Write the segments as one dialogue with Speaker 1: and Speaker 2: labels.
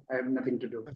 Speaker 1: I have nothing to do.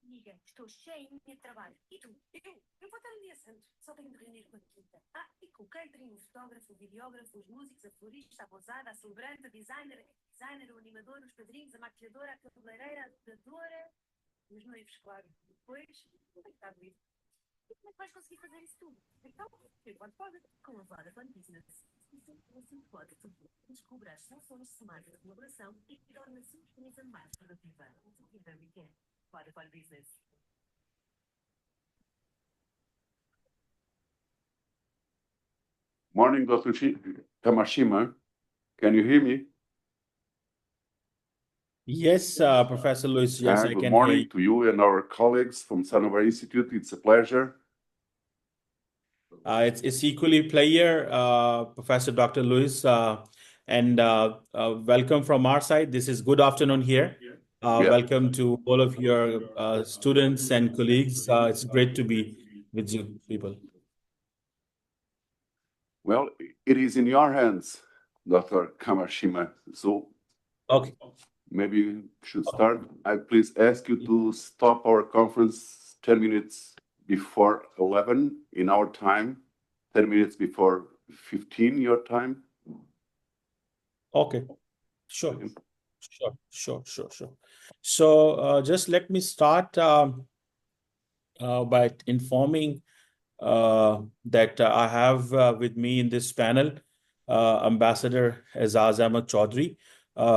Speaker 2: Amiga, estou cheinha de trabalho. E tu? Eu vou estar um dia santo. Só tenho de reunir com a quinta. Ah, e com o catering, o fotógrafo, o videógrafo, os músicos, a florista, a pousada, a celebrante, a designer, o animador, os padrinhos, a maquilhadora, a cabeleireira, a decoradora, os noivos, claro. Depois, como é que está a vir? E como é que vais conseguir fazer isso tudo? Então, eu pode, com a Vodafone Business. Isso pode tudo. Descubra as soluções smart de colaboração e torna a sua experiência mais produtiva. Very can. Vodafone Business.
Speaker 3: Morning, Dr. Tamashima. Can you hear me?
Speaker 4: Yes, Professor Luis. Yes, I
Speaker 3: Good
Speaker 4: can
Speaker 3: morning
Speaker 4: hear you.
Speaker 3: to you and our colleagues from Sanober Institute. It's a pleasure.
Speaker 4: It's equally pleasure, Professor Dr. Luis, and welcome from our side. This is good afternoon here. Welcome to all of your students and colleagues. It's great to be with you people.
Speaker 3: Well, it is in your hands, Dr. Kamashima. So
Speaker 4: okay,
Speaker 3: maybe you should start. I please ask you to stop our conference 10 minutes before 11 in our time, 10 minutes before 15 your time.
Speaker 4: Okay, sure. So just let me start by informing that I have with me in this panel Ambassador Aizaz Ahmad Chaudhry.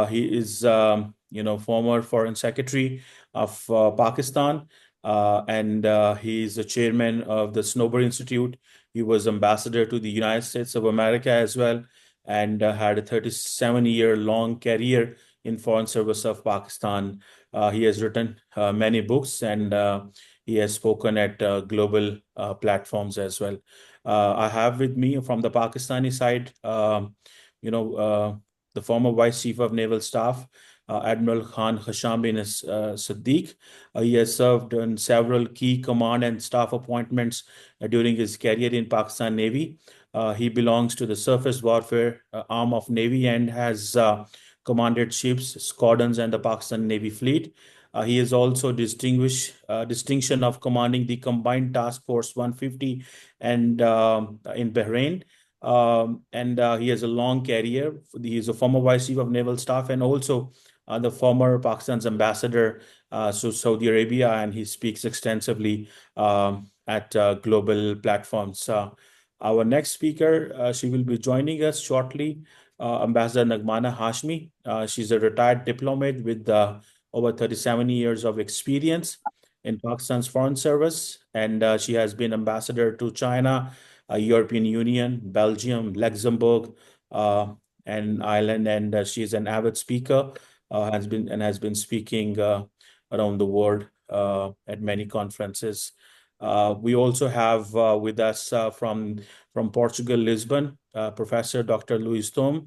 Speaker 4: He is, former Foreign Secretary of Pakistan, and he is the chairman of the Sanober Institute. He was ambassador to the United States of America as well, and had a 37-year-long career in Foreign Service of Pakistan. He has written many books, and he has spoken at global platforms as well. I have with me from the Pakistani side, the former Vice Chief of Naval Staff, Admiral Khan Hasham bin Siddiq. He has served in several key command and staff appointments during his career in Pakistan Navy. He belongs to the surface warfare arm of Navy and has commanded ships, squadrons, and the Pakistan Navy fleet. He is also distinction of commanding the Combined Task Force 150 and in Bahrain. And he has a long career. He is a former Vice Chief of Naval Staff and also the former Pakistan's ambassador to Saudi Arabia, and he speaks extensively at global platforms. Our next speaker, she will be joining us shortly, Ambassador Naghmana Hashmi. She's a retired diplomat with over 37 years of experience in Pakistan's foreign service, and she has been ambassador to China, European Union, Belgium, Luxembourg, and Ireland, and she is an avid speaker, has been speaking around the world at many conferences. We also have with us from Portugal, Lisbon, Professor Dr. Luis Tomé.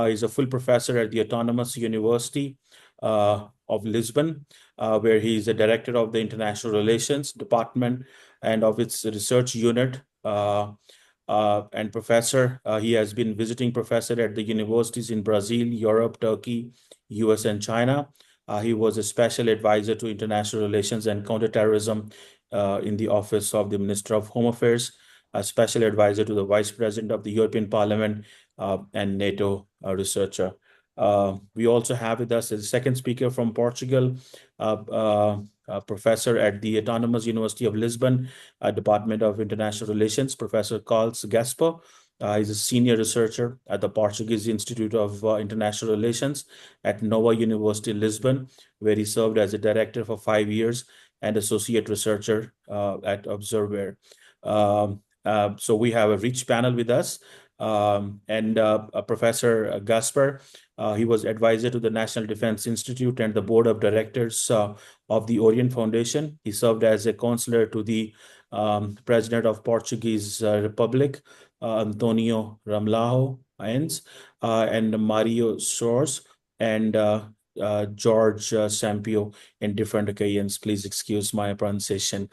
Speaker 4: He's a full professor at the Autonomous University of Lisbon, where he is the director of the International Relations Department and of its research unit. And professor, he has been visiting professor at the universities in Brazil, Europe, Turkey, US, and China. He was a special advisor to international relations and counterterrorism in the office of the Minister of Home Affairs, a special advisor to the Vice President of the European Parliament, and NATO researcher. We also have with us a second speaker from Portugal, a professor at the Autonomous University of Lisbon, Department of International Relations, Professor Carlos Gaspar. He's a senior researcher at the Portuguese Institute of International Relations at Nova University, Lisbon, where he served as a director for 5 years and associate researcher at OBSERVARE. So we have a rich panel with us. And Professor Gaspar, he was advisor to the National Defense Institute and the board of directors of the Orient Foundation. He served as a counselor to the president of Portuguese Republic, Antonio Ramlaho Ains, and Mario Soares, and George Sampio in different occasions. Please excuse my pronunciation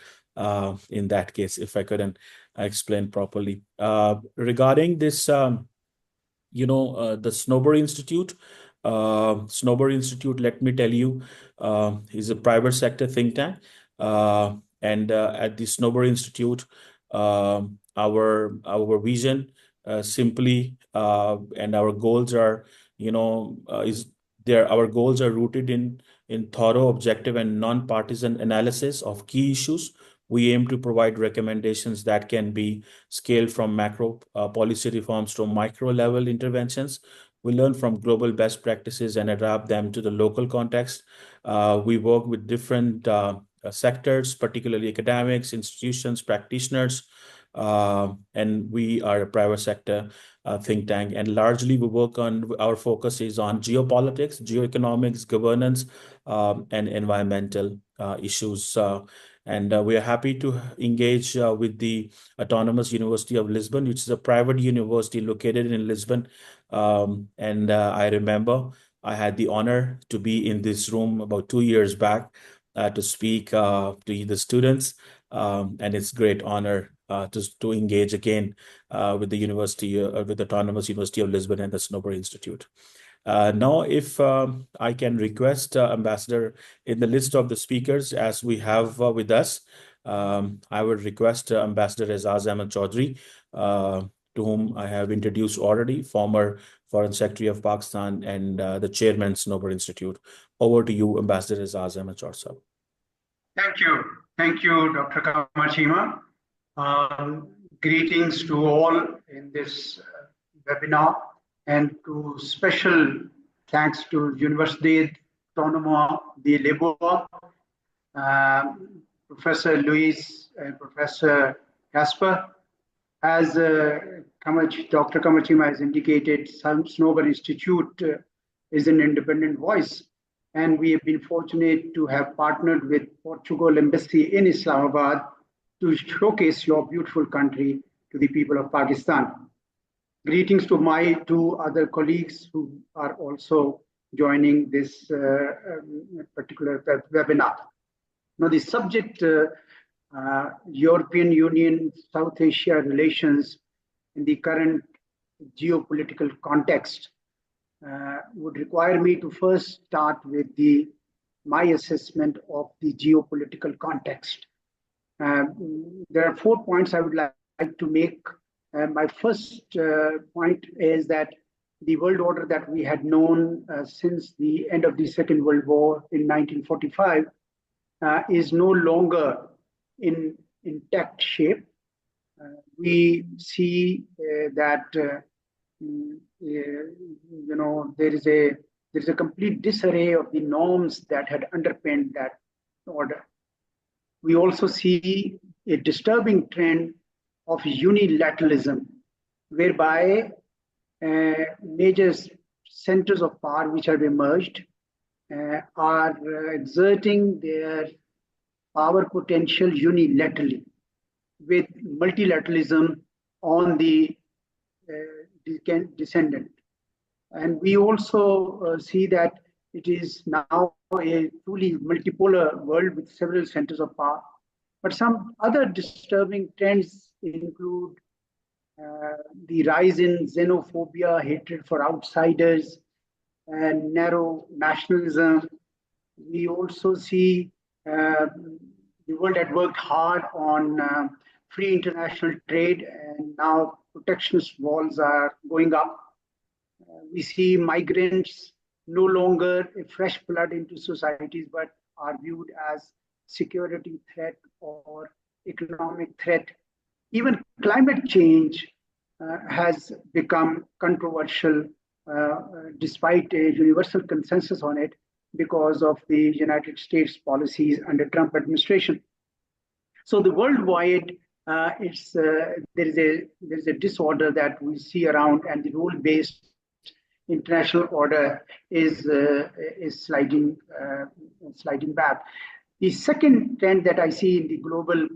Speaker 4: in that case if I couldn't explain properly. Regarding this, the Sanober Institute. Sanober Institute, let me tell you, is a private sector think tank. And at the Sanober Institute, our vision simply and our goals are, our goals are rooted in thorough, objective, and non-partisan analysis of key issues. We aim to provide recommendations that can be scaled from macro policy reforms to micro-level interventions. We learn from global best practices and adapt them to the local context. We work with different sectors, particularly academics, institutions, practitioners, and we are a private sector think tank. And largely we work on, our focus is on geopolitics, geoeconomics, governance, and environmental issues. And we are happy to engage with the Autonomous University of Lisbon, which is a private university located in Lisbon. And I remember I had the honor to be in this room about 2 years back to speak to the students. And it's great honor to engage again with the university, with the Autonomous University of Lisbon and the Sanober Institute. Now, if I can request Ambassador in the list of the speakers, as we have with us, I would request Ambassador Aizaz Ahmad Chaudhry, to whom I have introduced already, former Foreign Secretary of Pakistan and the Chairman, Sanober Institute. Over to you, Ambassador Aizaz Ahmad Chaudhry.
Speaker 1: Thank you. Thank you, Dr. Qamar Cheema. Greetings to all in this webinar, and to special thanks to Université Autonome de Lisboa, Professor Luis and Professor Gaspar. As Dr. Qamar Cheema has indicated, Sanober Institute is an independent voice, and we have been fortunate to have partnered with Portugal Embassy in Islamabad to showcase your beautiful country to the people of Pakistan. Greetings to my two other colleagues who are also joining this particular webinar. Now, the subject, European Union, South Asia relations in the current geopolitical context, would require me to first start with my assessment of the geopolitical context. There are 4 points I would like to make. My first point is that the world order that we had known since the end of the Second World War in 1945 is no longer in intact shape. We see that there is a complete disarray of the norms that had underpinned that order. We also see a disturbing trend of unilateralism, whereby major centers of power which have emerged are exerting their power potential unilaterally, with multilateralism on the descendant. And we also see that it is now a truly multipolar world with several centers of power. But some other disturbing trends include the rise in xenophobia, hatred for outsiders, and narrow nationalism. We also see the world had worked hard on free international trade, and now protectionist walls are going up. We see migrants no longer a fresh blood into societies, but are viewed as security threat or economic threat. Even climate change has become controversial despite a universal consensus on it because of the United States policies under Trump administration. So the worldwide, there is a disorder that we see around, and the rule-based international order is sliding back. The second trend that I see in the global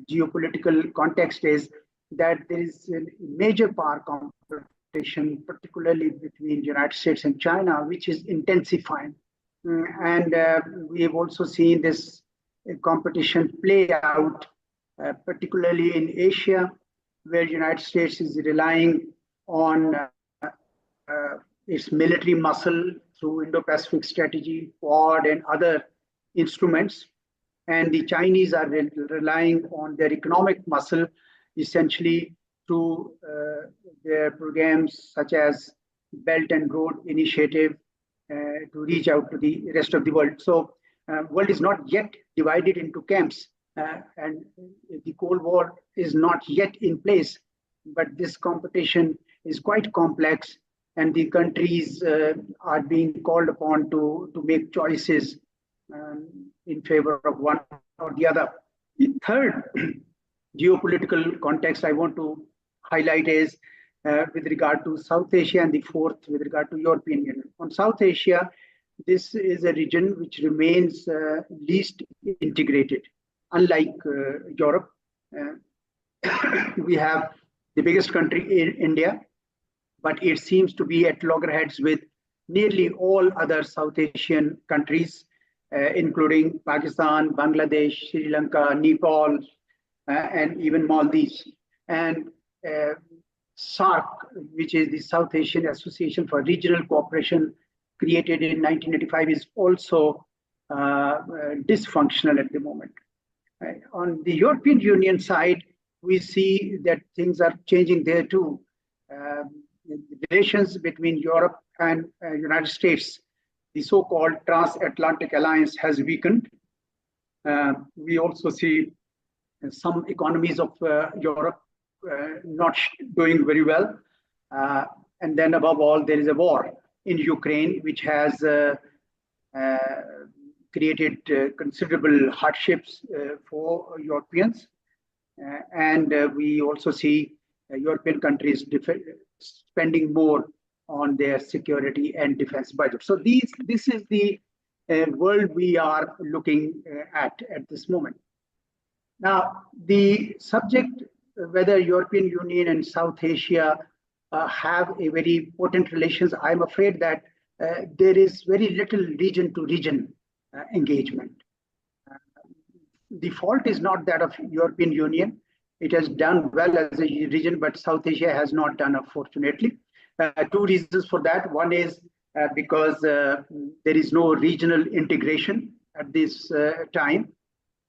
Speaker 1: geopolitical context is that there is a major power competition, particularly between the United States and China, which is intensifying. And we have also seen this competition play out, particularly in Asia, where the United States is relying on its military muscle through Indo-Pacific strategy, Quad, and other instruments. And the Chinese are relying on their economic muscle, essentially through their programs such as Belt and Road Initiative to reach out to the rest of the world. So world is not yet divided into camps, and the Cold War is not yet in place, but this competition is quite complex, and the countries are being called upon to make choices in favor of one or the other. The third geopolitical context I want to highlight is with regard to South Asia, and the fourth with regard to European Union. On South Asia, this is a region which remains least integrated. Unlike Europe, we have the biggest country in India, but it seems to be at loggerheads with nearly all other South Asian countries, including Pakistan, Bangladesh, Sri Lanka, Nepal, and even Maldives. And SAARC, which is the South Asian Association for Regional Cooperation, created in 1985, is also dysfunctional at the moment. On the European Union side, we see that things are changing there too. Relations between Europe and United States, the so-called transatlantic alliance, has weakened. We also see some economies of Europe not doing very well. And then above all, there is a war in Ukraine, which has created considerable hardships for Europeans. And we also see European countries spending more on their security and defense budget. So this is the world we are looking at this moment. Now, the subject, whether European Union and South Asia have a very important relations, I'm afraid that there is very little region-to-region engagement. The fault is not that of European Union. It has done well as a region, but South Asia has not done, unfortunately. Two reasons for that. One is because there is no regional integration at this time.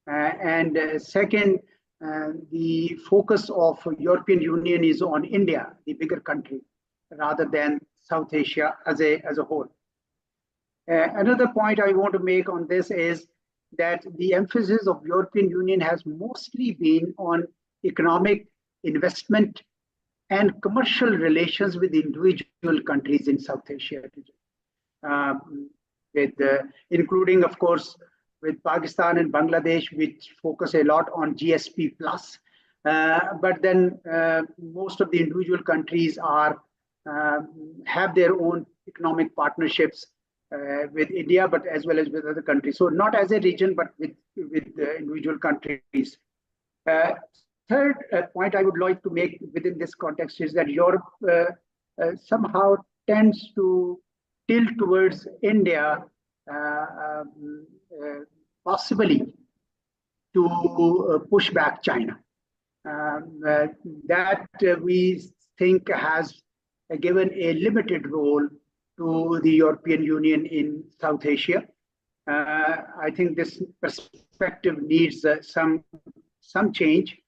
Speaker 1: And second, the focus of European Union is on India, the bigger country, rather than South Asia as a whole. Another point I want to make on this is that the emphasis of European Union has mostly been on economic investment and commercial relations with individual countries in South Asia region, including, of course, with Pakistan and Bangladesh, which focus a lot on GSP plus. But then most of the individual countries have their own economic partnerships with India, but as well as with other countries. So not as a region, but with individual countries. Third point I would like to make within this context is that Europe somehow tends to tilt towards India, possibly to push back China. That we think has given a limited role to the European Union in South Asia. I think this perspective needs some change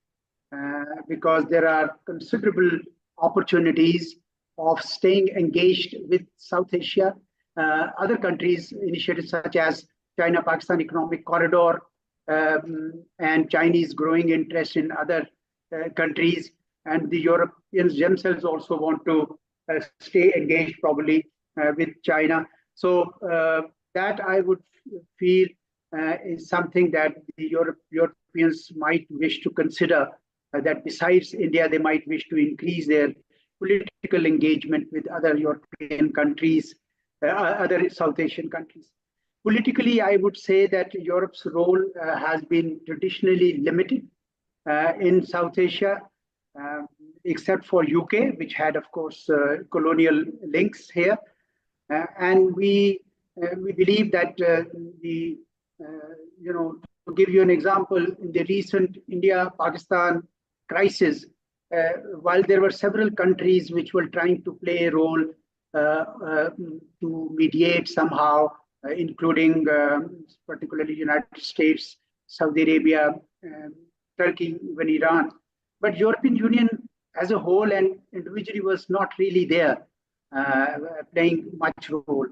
Speaker 1: because there are considerable opportunities of staying engaged with South Asia. Other countries, initiatives such as China-Pakistan Economic Corridor and Chinese growing interest in other countries, and the Europeans themselves also want to stay engaged probably with China. So that I would feel is something that the Europeans might wish to consider, that besides India, they might wish to increase their political engagement with other European countries, other South Asian countries. Politically, I would say that Europe's role has been traditionally limited in South Asia, except for UK, which had, of course, colonial links here. And we believe that to give you an example, in the recent India-Pakistan crisis, while there were several countries which were trying to play a role to mediate somehow, including particularly United States, Saudi Arabia, Turkey, even Iran. But European Union as a whole and individually was not really there playing much role.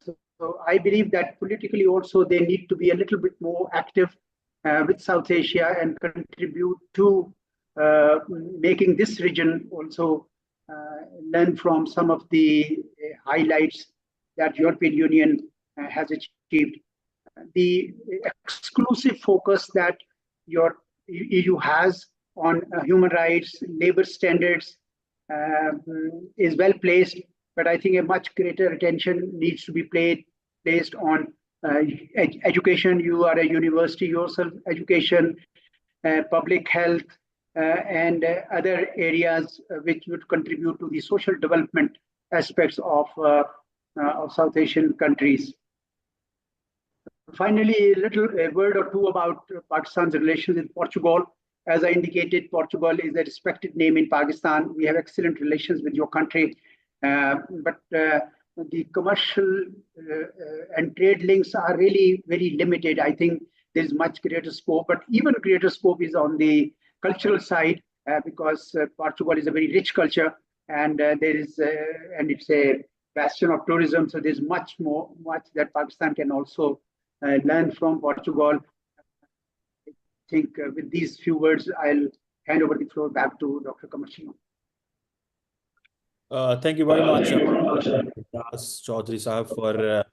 Speaker 1: So I believe that politically also they need to be a little bit more active with South Asia and contribute to making this region also learn from some of the highlights that European Union has achieved. The exclusive focus that your EU has on human rights, labor standards is well placed, but I think a much greater attention needs to be placed on education. You are a university yourself, education, public health, and other areas which would contribute to the social development aspects of South Asian countries. Finally, a word or two about Pakistan's relations with Portugal. As I indicated, Portugal is a respected name in Pakistan. We have excellent relations with your country, but the commercial and trade links are really very limited. I think there is much greater scope, but even greater scope is on the cultural side because Portugal is a very rich culture, and there is and it's a bastion of tourism. So there's much that Pakistan can also learn from Portugal. I think with these few words, I'll hand over the floor back to Dr. Qamar.
Speaker 4: Thank you very much, Chaudhry Sahab, for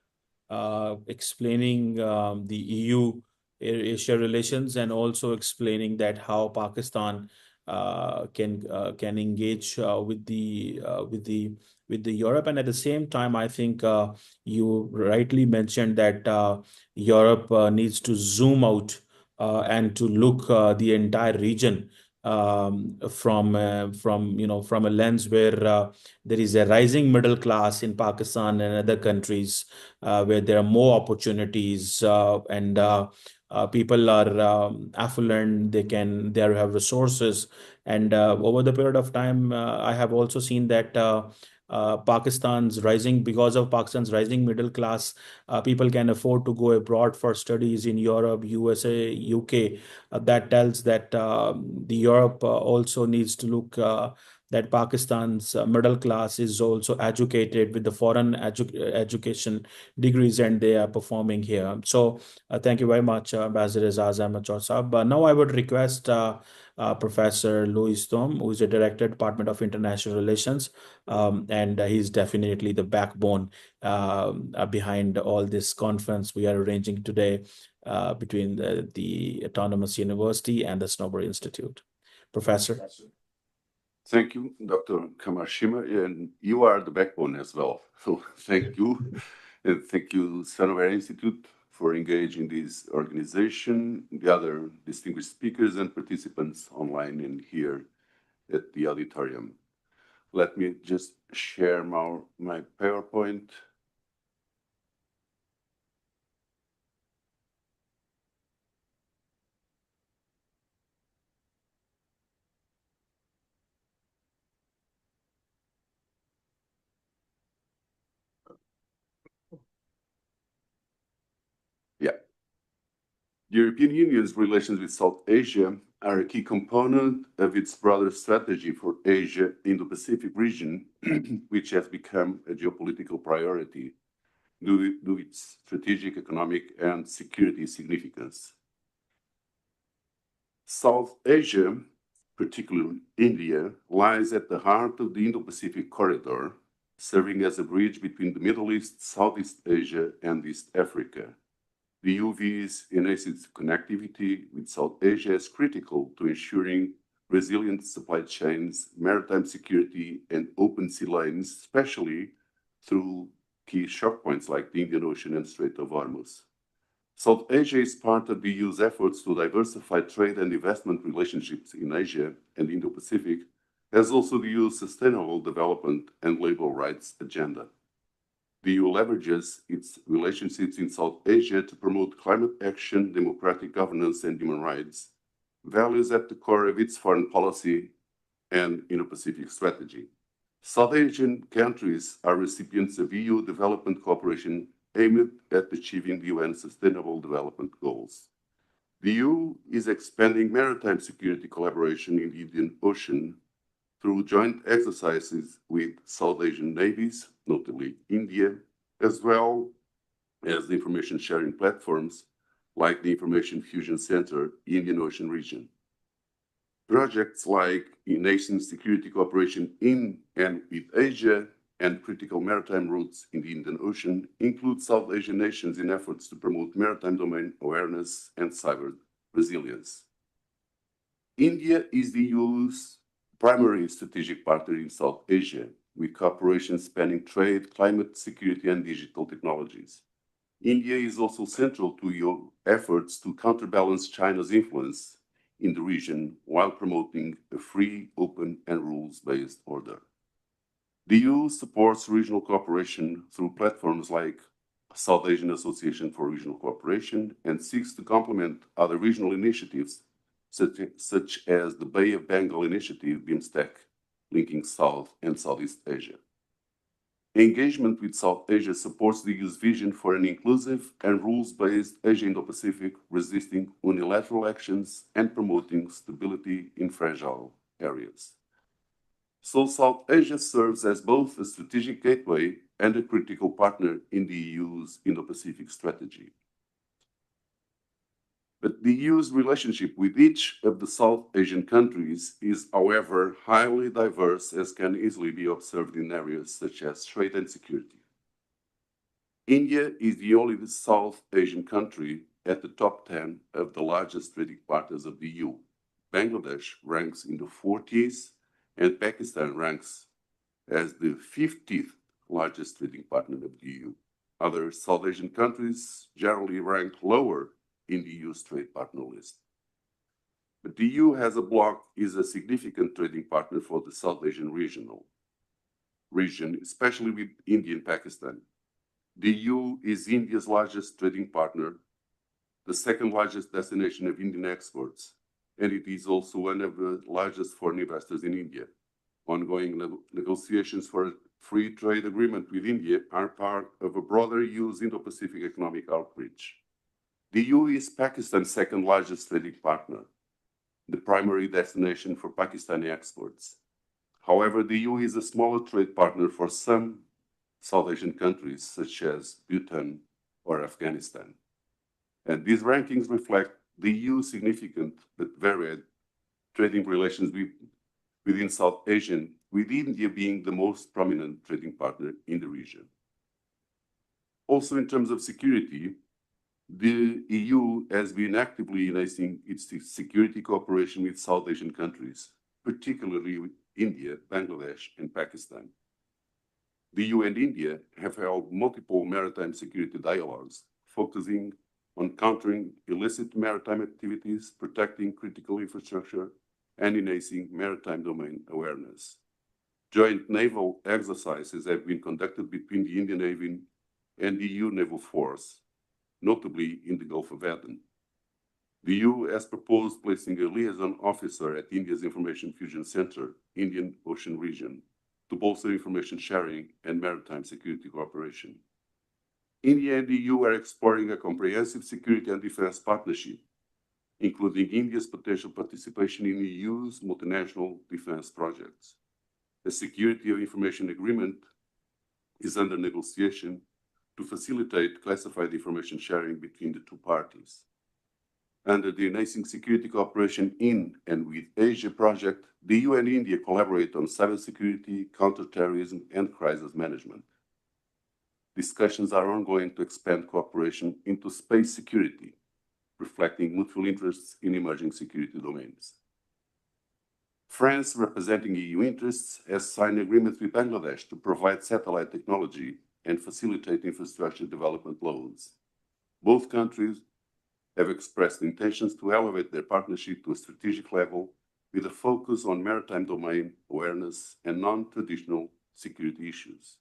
Speaker 4: explaining the EU-Asia relations and also explaining that how Pakistan can engage with the Europe. And at the same time, I think you rightly mentioned that Europe needs to zoom out and to look the entire region from a lens where there is a rising middle class in Pakistan and other countries where there are more opportunities and people are affluent. They have resources, and over the period of time, I have also seen that because of Pakistan's rising middle class, people can afford to go abroad for studies in Europe, USA, UK. That tells that the Europe also needs to look that Pakistan's middle class is also educated with the foreign education degrees, and they are performing here. So thank you very much, Ambassador Aizaz Ahmad Sahab. Now I would request Professor Louis Tom, who is the Director, Department of International Relations, and he's definitely the backbone behind all this conference we are arranging today between the Autonomous University and the Sanober Institute. Professor.
Speaker 3: Thank you, Dr. Qamar, and you are the backbone as well. So thank you, and thank you, Sanober Institute, for engaging this organization, the other distinguished speakers and participants online and here at the auditorium. Let me just share my PowerPoint. Yeah. The European Union's relations with South Asia are a key component of its broader strategy for Asia Indo-Pacific region, which has become a geopolitical priority due to its strategic, economic, and security significance. South Asia, particularly India, lies at the heart of the Indo-Pacific corridor, serving as a bridge between the Middle East, Southeast Asia, and East Africa. The EU views its connectivity with South Asia as critical to ensuring resilient supply chains, maritime security, and open sea lanes, especially through key shock points like the Indian Ocean and Strait of Hormuz. South Asia is part of the EU's efforts to diversify trade and investment relationships in Asia and Indo-Pacific, as also the EU's sustainable development and labor rights agenda. The EU leverages its relationships in South Asia to promote climate action, democratic governance, and human rights, values at the core of its foreign policy and Indo-Pacific strategy. South Asian countries are recipients of EU development cooperation aimed at achieving the UN Sustainable Development Goals. The EU is expanding maritime security collaboration in the Indian Ocean through joint exercises with South Asian navies, notably India, as well as the information sharing platforms like the Information Fusion Center Indian Ocean region. Projects like nation security cooperation in and with Asia and critical maritime routes in the Indian Ocean include South Asian nations in efforts to promote maritime domain awareness and cyber resilience. India is the EU's primary strategic partner in South Asia, with cooperation spanning trade, climate, security, and digital technologies. India is also central to EU efforts to counterbalance China's influence in the region while promoting a free, open, and rules-based order. The EU supports regional cooperation through platforms like South Asian Association for Regional Cooperation and seeks to complement other regional initiatives such as the Bay of Bengal Initiative, BIMSTEC, linking South and Southeast Asia. Engagement with South Asia supports the EU's vision for an inclusive and rules-based Asia-Indo-Pacific, resisting unilateral actions and promoting stability in fragile areas. So South Asia serves as both a strategic gateway and a critical partner in the EU's Indo-Pacific strategy. But the EU's relationship with each of the South Asian countries is, however, highly diverse, as can easily be observed in areas such as trade and security. India is the only South Asian country at the top 10 of the largest trading partners of the EU. Bangladesh ranks in the 40s, and Pakistan ranks as the 50th largest trading partner of the EU. Other South Asian countries generally rank lower in the EU's trade partner list. But the EU as a bloc is a significant trading partner for the South Asian region, especially with India and Pakistan. The EU is India's largest trading partner, the second largest destination of Indian exports, and it is also one of the largest foreign investors in India. Ongoing negotiations for a free trade agreement with India are part of a broader EU's Indo-Pacific economic outreach. The EU is Pakistan's second largest trading partner, the primary destination for Pakistani exports. However, the EU is a smaller trade partner for some South Asian countries, such as Bhutan or Afghanistan. And these rankings reflect the EU's significant but varied trading relations within South Asia, with India being the most prominent trading partner in the region. Also, in terms of security, the EU has been actively enhancing its security cooperation with South Asian countries, particularly with India, Bangladesh, and Pakistan. The EU and India have held multiple maritime security dialogues, focusing on countering illicit maritime activities, protecting critical infrastructure, and enhancing maritime domain awareness. Joint naval exercises have been conducted between the Indian Navy and the EU Naval Force, notably in the Gulf of Aden. The EU has proposed placing a liaison officer at India's Information Fusion Center, Indian Ocean Region, to bolster information sharing and maritime security cooperation. India and the EU are exploring a comprehensive security and defense partnership, including India's potential participation in the EU's multinational defense projects. A security of information agreement is under negotiation to facilitate classified information sharing between the two parties. Under the Enhancing Security Cooperation in and with Asia project, the EU and India collaborate on cybersecurity, counterterrorism, and crisis management. Discussions are ongoing to expand cooperation into space security, reflecting mutual interests in emerging security domains. France, representing EU interests, has signed agreements with Bangladesh to provide satellite technology and facilitate infrastructure development loans. Both countries have expressed intentions to elevate their partnership to a strategic level with a focus on maritime domain awareness and non-traditional security issues.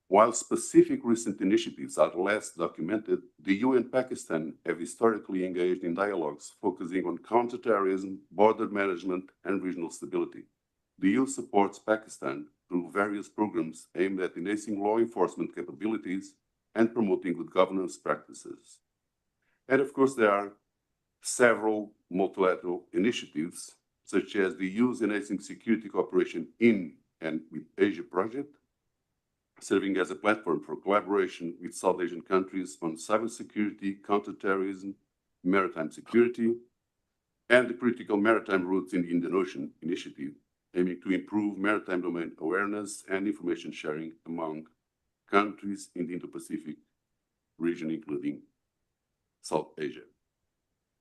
Speaker 3: While specific recent initiatives are less documented, the EU and Pakistan have historically engaged in dialogues focusing on counterterrorism, border management, and regional stability. The EU supports Pakistan through various programs aimed at enhancing law enforcement capabilities and promoting good governance practices. And of course, there are several multilateral initiatives, such as the EU's Enhancing Security Cooperation in and with Asia project, serving as a platform for collaboration with South Asian countries on cybersecurity, counterterrorism, maritime security, and the Critical Maritime Routes in the Indian Ocean initiative, aiming to improve maritime domain awareness and information sharing among countries in the Indo-Pacific region, including South Asia.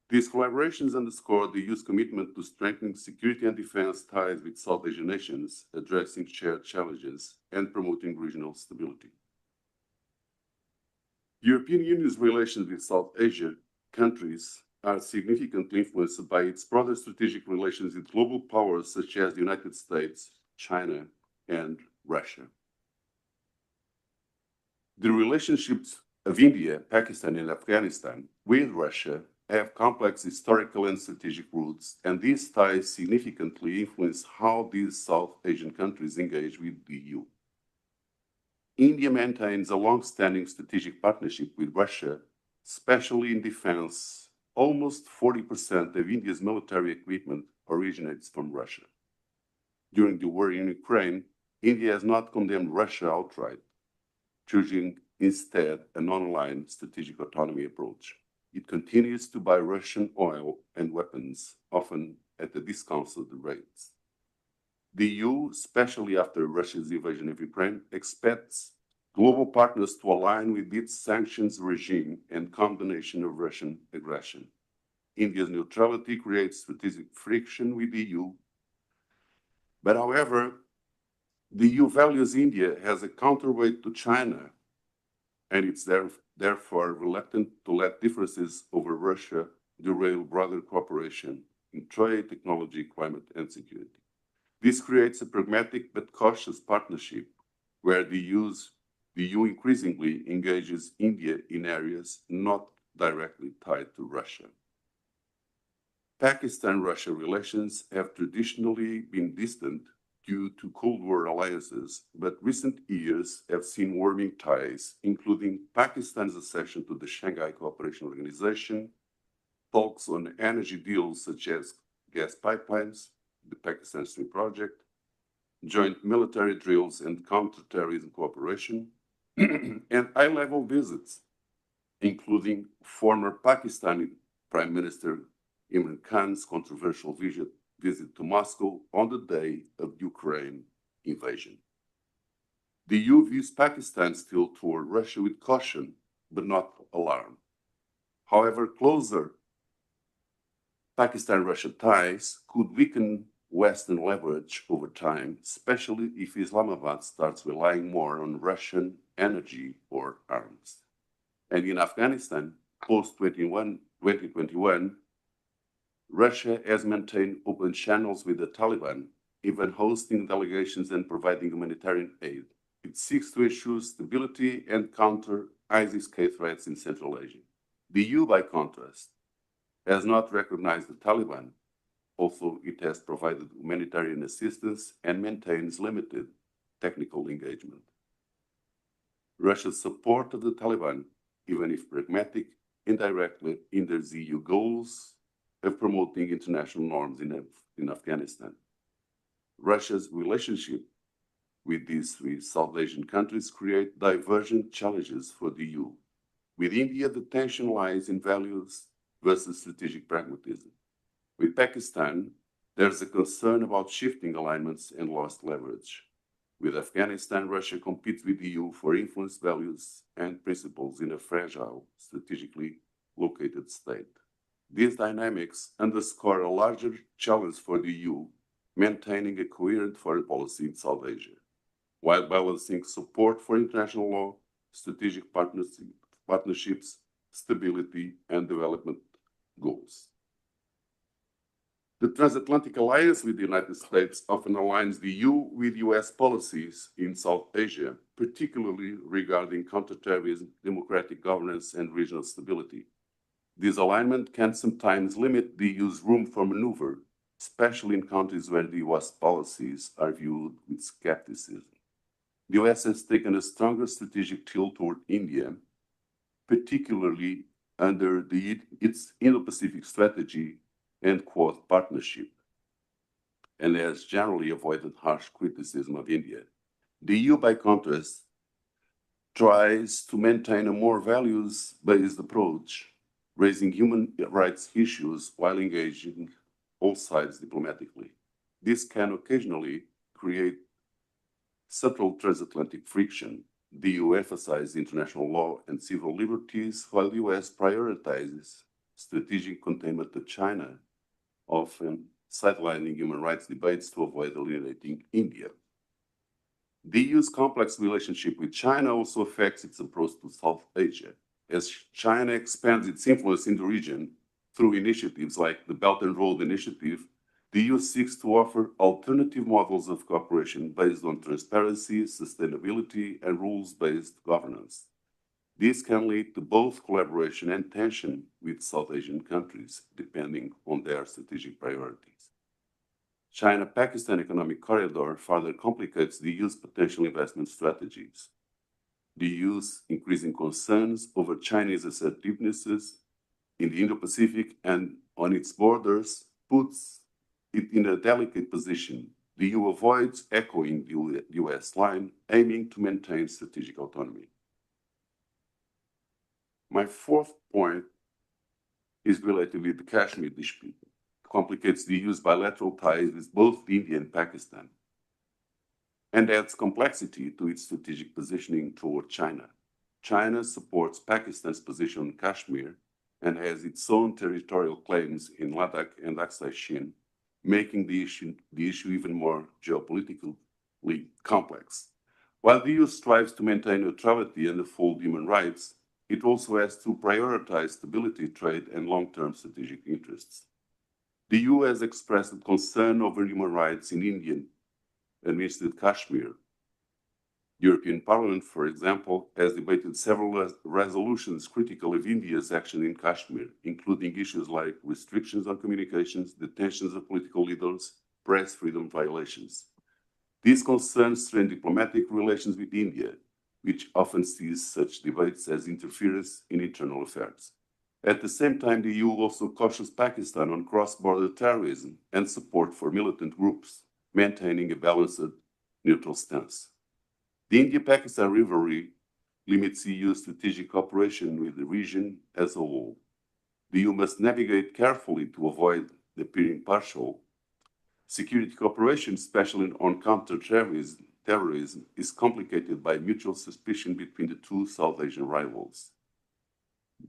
Speaker 3: These collaborations underscore the EU's commitment to strengthening security and defense ties with South Asian nations, addressing shared challenges, and promoting regional stability. The European Union's relations with South Asia countries are significantly influenced by its broader strategic relations with global powers such as the United States, China, and Russia. The relationships of India, Pakistan, and Afghanistan with Russia have complex historical and strategic roots, and these ties significantly influence how these South Asian countries engage with the EU. India maintains a long-standing strategic partnership with Russia, especially in defense. Almost 40% of India's military equipment originates from Russia. During the war in Ukraine, India has not condemned Russia outright, choosing instead a non-aligned strategic autonomy approach. It continues to buy Russian oil and weapons, often at the discounted rates. The EU, especially after Russia's invasion of Ukraine, expects global partners to align with its sanctions regime and condemnation of Russian aggression. India's neutrality creates strategic friction with the EU. But however, the EU values India as a counterweight to China, and it's therefore reluctant to let differences over Russia derail broader cooperation in trade, technology, climate, and security. This creates a pragmatic but cautious partnership where the EU increasingly engages India in areas not directly tied to Russia. Pakistan-Russia relations have traditionally been distant due to Cold War alliances, but recent years have seen warming ties, including Pakistan's accession to the Shanghai Cooperation Organization, talks on energy deals such as gas pipelines, the Pakistan Stream Project, joint military drills and counterterrorism cooperation, and high-level visits, including former Pakistani Prime Minister Imran Khan's controversial visit to Moscow on the day of Ukraine invasion. The EU views Pakistan's tilt toward Russia with caution, but not alarm. However, closer Pakistan-Russia ties could weaken Western leverage over time, especially if Islamabad starts relying more on Russian energy or arms. And in Afghanistan, post-2021, Russia has maintained open channels with the Taliban, even hosting delegations and providing humanitarian aid. It seeks to ensure stability and counter ISIS-K threats in Central Asia. The EU, by contrast, has not recognized the Taliban, although it has provided humanitarian assistance and maintains limited technical engagement. Russia's support of the Taliban, even if pragmatic, indirectly hinders EU goals of promoting international norms in Afghanistan. Russia's relationship with these three South Asian countries create divergent challenges for the EU. With India, the tension lies in values versus strategic pragmatism. With Pakistan, there's a concern about shifting alignments and lost leverage. With Afghanistan, Russia competes with the EU for influence, values, and principles in a fragile, strategically located state. These dynamics underscore a larger challenge for the EU, maintaining a coherent foreign policy in South Asia, while balancing support for international law, strategic partnerships, stability, and development goals. The transatlantic alliance with the United States often aligns the EU with US policies in South Asia, particularly regarding counterterrorism, democratic governance, and regional stability. This alignment can sometimes limit the EU's room for maneuver, especially in countries where the US policies are viewed with skepticism. The US has taken a stronger strategic tilt toward India, particularly under its Indo-Pacific strategy and Quad partnership, and has generally avoided harsh criticism of India. The EU, by contrast, tries to maintain a more values-based approach, raising human rights issues while engaging all sides diplomatically. This can occasionally create subtle transatlantic friction. The EU emphasizes international law and civil liberties, while the US prioritizes strategic containment of China, often sidelining human rights debates to avoid alienating India. The EU's complex relationship with China also affects its approach to South Asia. As China expands its influence in the region through initiatives like the Belt and Road Initiative, the EU seeks to offer alternative models of cooperation based on transparency, sustainability, and rules-based governance. This can lead to both collaboration and tension with South Asian countries, depending on their strategic priorities. China-Pakistan economic corridor further complicates the EU's potential investment strategies. the EU's increasing concerns over Chinese assertivenesses in the Indo-Pacific and on its borders puts it in a delicate position. The EU avoids echoing the US line, aiming to maintain strategic autonomy. My fourth point is related with the Kashmir dispute. It complicates the EU's bilateral ties with both India and Pakistan, and adds complexity to its strategic positioning toward China. China supports Pakistan's position on Kashmir and has its own territorial claims in Ladakh and Aksai Chin, making the issue even more geopolitically complex. While the EU strives to maintain neutrality and uphold human rights, it also has to prioritize stability, trade, and long-term strategic interests. The EU has expressed concern over human rights in Indian administered Kashmir. The European Parliament, for example, has debated several resolutions critical of India's action in Kashmir, including issues like restrictions on communications, detentions of political leaders, press freedom violations. These concerns strain diplomatic relations with India, which often sees such debates as interference in internal affairs. At the same time, the EU also cautions Pakistan on cross-border terrorism and support for militant groups, maintaining a balanced, neutral stance. The India-Pakistan rivalry limits EU's strategic cooperation with the region as a whole. The EU must navigate carefully to avoid appearing partial. Security cooperation, especially on counter-terrorism, is complicated by mutual suspicion between the two South Asian rivals.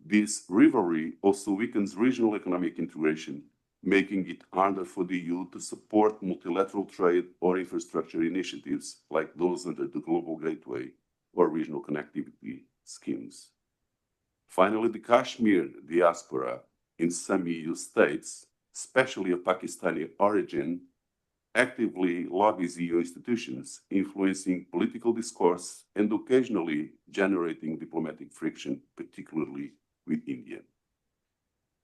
Speaker 3: This rivalry also weakens regional economic integration, making it harder for the EU to support multilateral trade or infrastructure initiatives like those under the Global Gateway or regional connectivity schemes. Finally, the Kashmir diaspora in some EU states, especially of Pakistani origin, actively lobbies EU institutions, influencing political discourse and occasionally generating diplomatic friction, particularly with India.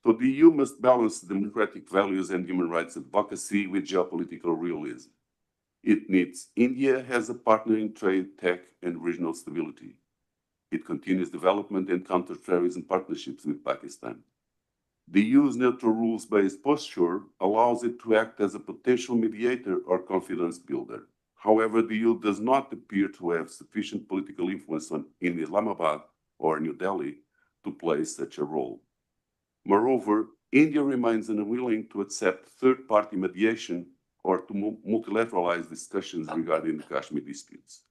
Speaker 3: So the EU must balance democratic values and human rights advocacy with geopolitical realism. It needs India as a partner in trade, tech, and regional stability. It continues development and counterterrorism partnerships with Pakistan. The EU's neutral rules-based posture allows it to act as a potential mediator or confidence builder. However, the EU does not appear to have sufficient political influence in Islamabad or New Delhi to play such a role. Moreover, India remains unwilling to accept third-party mediation or to multilateralize discussions regarding the Kashmir disputes.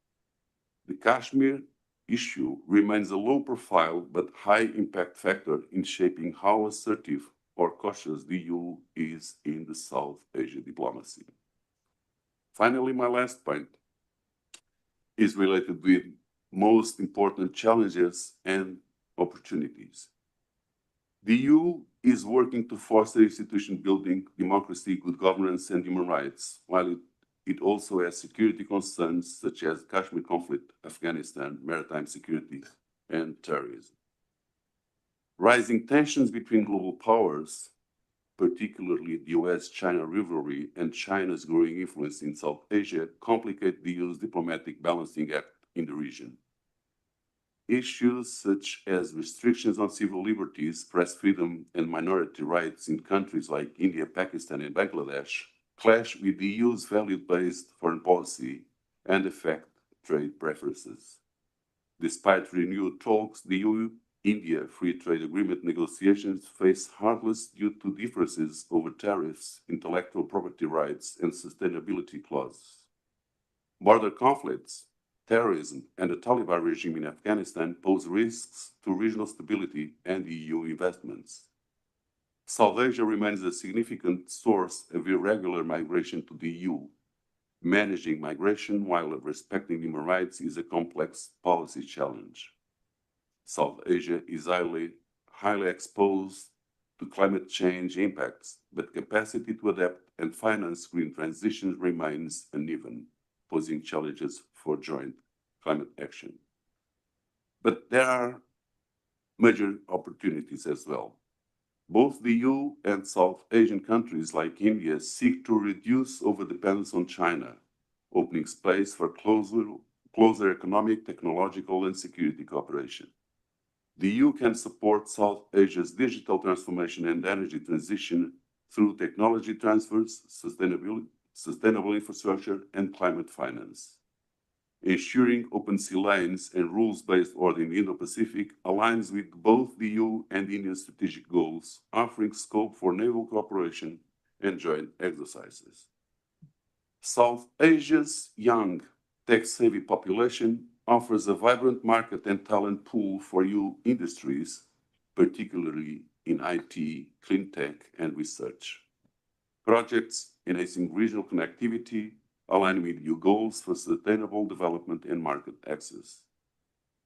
Speaker 3: The Kashmir issue remains a low-profile but high-impact factor in shaping how assertive or cautious the EU is in the South Asia diplomacy. Finally, my last point is related with most important challenges and opportunities. The EU is working to foster institution building, democracy, good governance, and human rights, while it also has security concerns such as Kashmir conflict, Afghanistan, maritime security, and terrorism. Rising tensions between global powers, particularly the US-China rivalry and China's growing influence in South Asia, complicate the EU's diplomatic balancing act in the region. Issues such as restrictions on civil liberties, press freedom, and minority rights in countries like India, Pakistan, and Bangladesh clash with the EU's value-based foreign policy and affect trade preferences. Despite renewed talks, the EU-India Free Trade Agreement negotiations face hurdles due to differences over tariffs, intellectual property rights, and sustainability clauses. Border conflicts, terrorism, and the Taliban regime in Afghanistan pose risks to regional stability and EU investments. South Asia remains a significant source of irregular migration to the EU. Managing migration while respecting human rights is a complex policy challenge. South Asia is highly exposed to climate change impacts, but capacity to adapt and finance green transitions remains uneven, posing challenges for joint climate action. But there are major opportunities as well. Both the EU and South Asian countries like India seek to reduce overdependence on China, opening space for closer closer economic, technological, and security cooperation. The EU can support South Asia's digital transformation and energy transition through technology transfers, sustainable infrastructure, and climate finance. Ensuring open sea lanes and rules-based order in the Indo-Pacific aligns with both the EU and India's strategic goals, offering scope for naval cooperation and joint exercises. South Asia's young, tech-savvy population offers a vibrant market and talent pool for EU industries, particularly in IT, clean tech, and research. Projects enhancing regional connectivity align with EU goals for sustainable development and market access.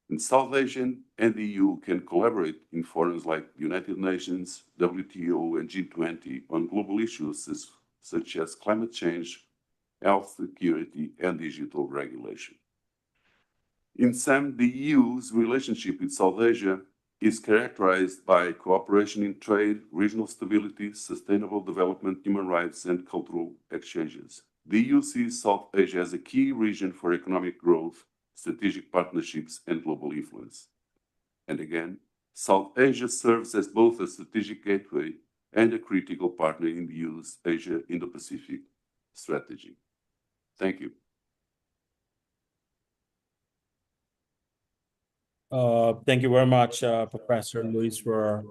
Speaker 3: And South Asia and the EU can collaborate in forums like the United Nations, WTO, and G20 on global issues such as climate change, health security, and digital regulation. In sum, the EU's relationship with South Asia is characterized by cooperation in trade, regional stability, sustainable development, human rights, and cultural exchanges. The EU sees South Asia as a key region for economic growth, strategic partnerships, and global influence. And again, South Asia serves as both a strategic gateway and a critical partner in the EU's Asia-Indo-Pacific strategy. Thank you.
Speaker 4: Thank you very much, Professor Luis, for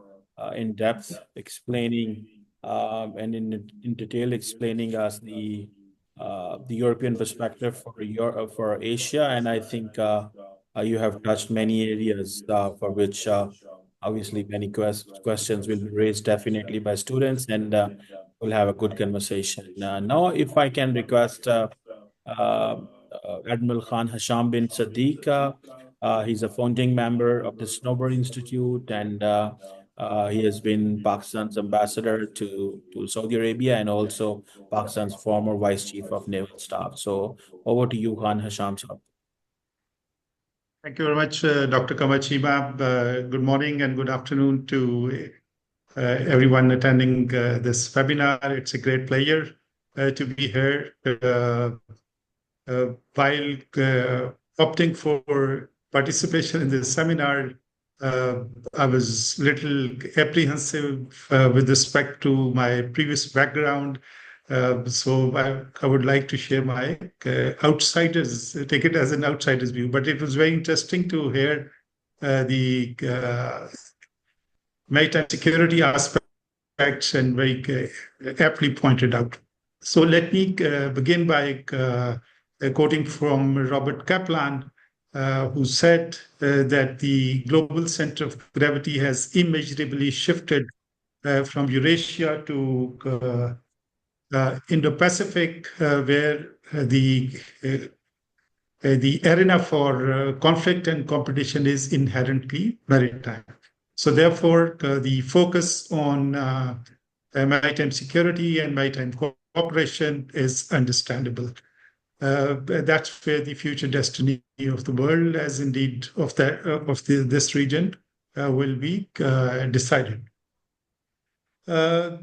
Speaker 4: in-depth explaining and in detail explaining us the European perspective for Asia, and I think you have touched many areas for which obviously many questions will be raised definitely by students, and we'll have a good conversation. Now, if I can request Admiral Khan Hasham bin Sadiq. He's a founding member of the Sanober Institute, and he has been Pakistan's ambassador to Saudi Arabia and also Pakistan's former Vice Chief of Naval Staff. So over to you, Khan Hasham sir.
Speaker 5: Thank you very much, Dr. Qamar Cheema. Good morning and good afternoon to everyone attending this webinar. It's a great pleasure to be here. While opting for participation in this seminar, I was a little apprehensive with respect to my previous background. So I would like to share my take it as an outsider's view. But it was very interesting to hear the maritime security aspects and very aptly pointed out. So let me begin by quoting from Robert Kaplan, who said that the global center of gravity has immeasurably shifted from Eurasia to Indo-Pacific, where the arena for conflict and competition is inherently maritime. So therefore, the focus on maritime security and maritime cooperation is understandable. That's where the future destiny of the world, as indeed of this region, will be decided. A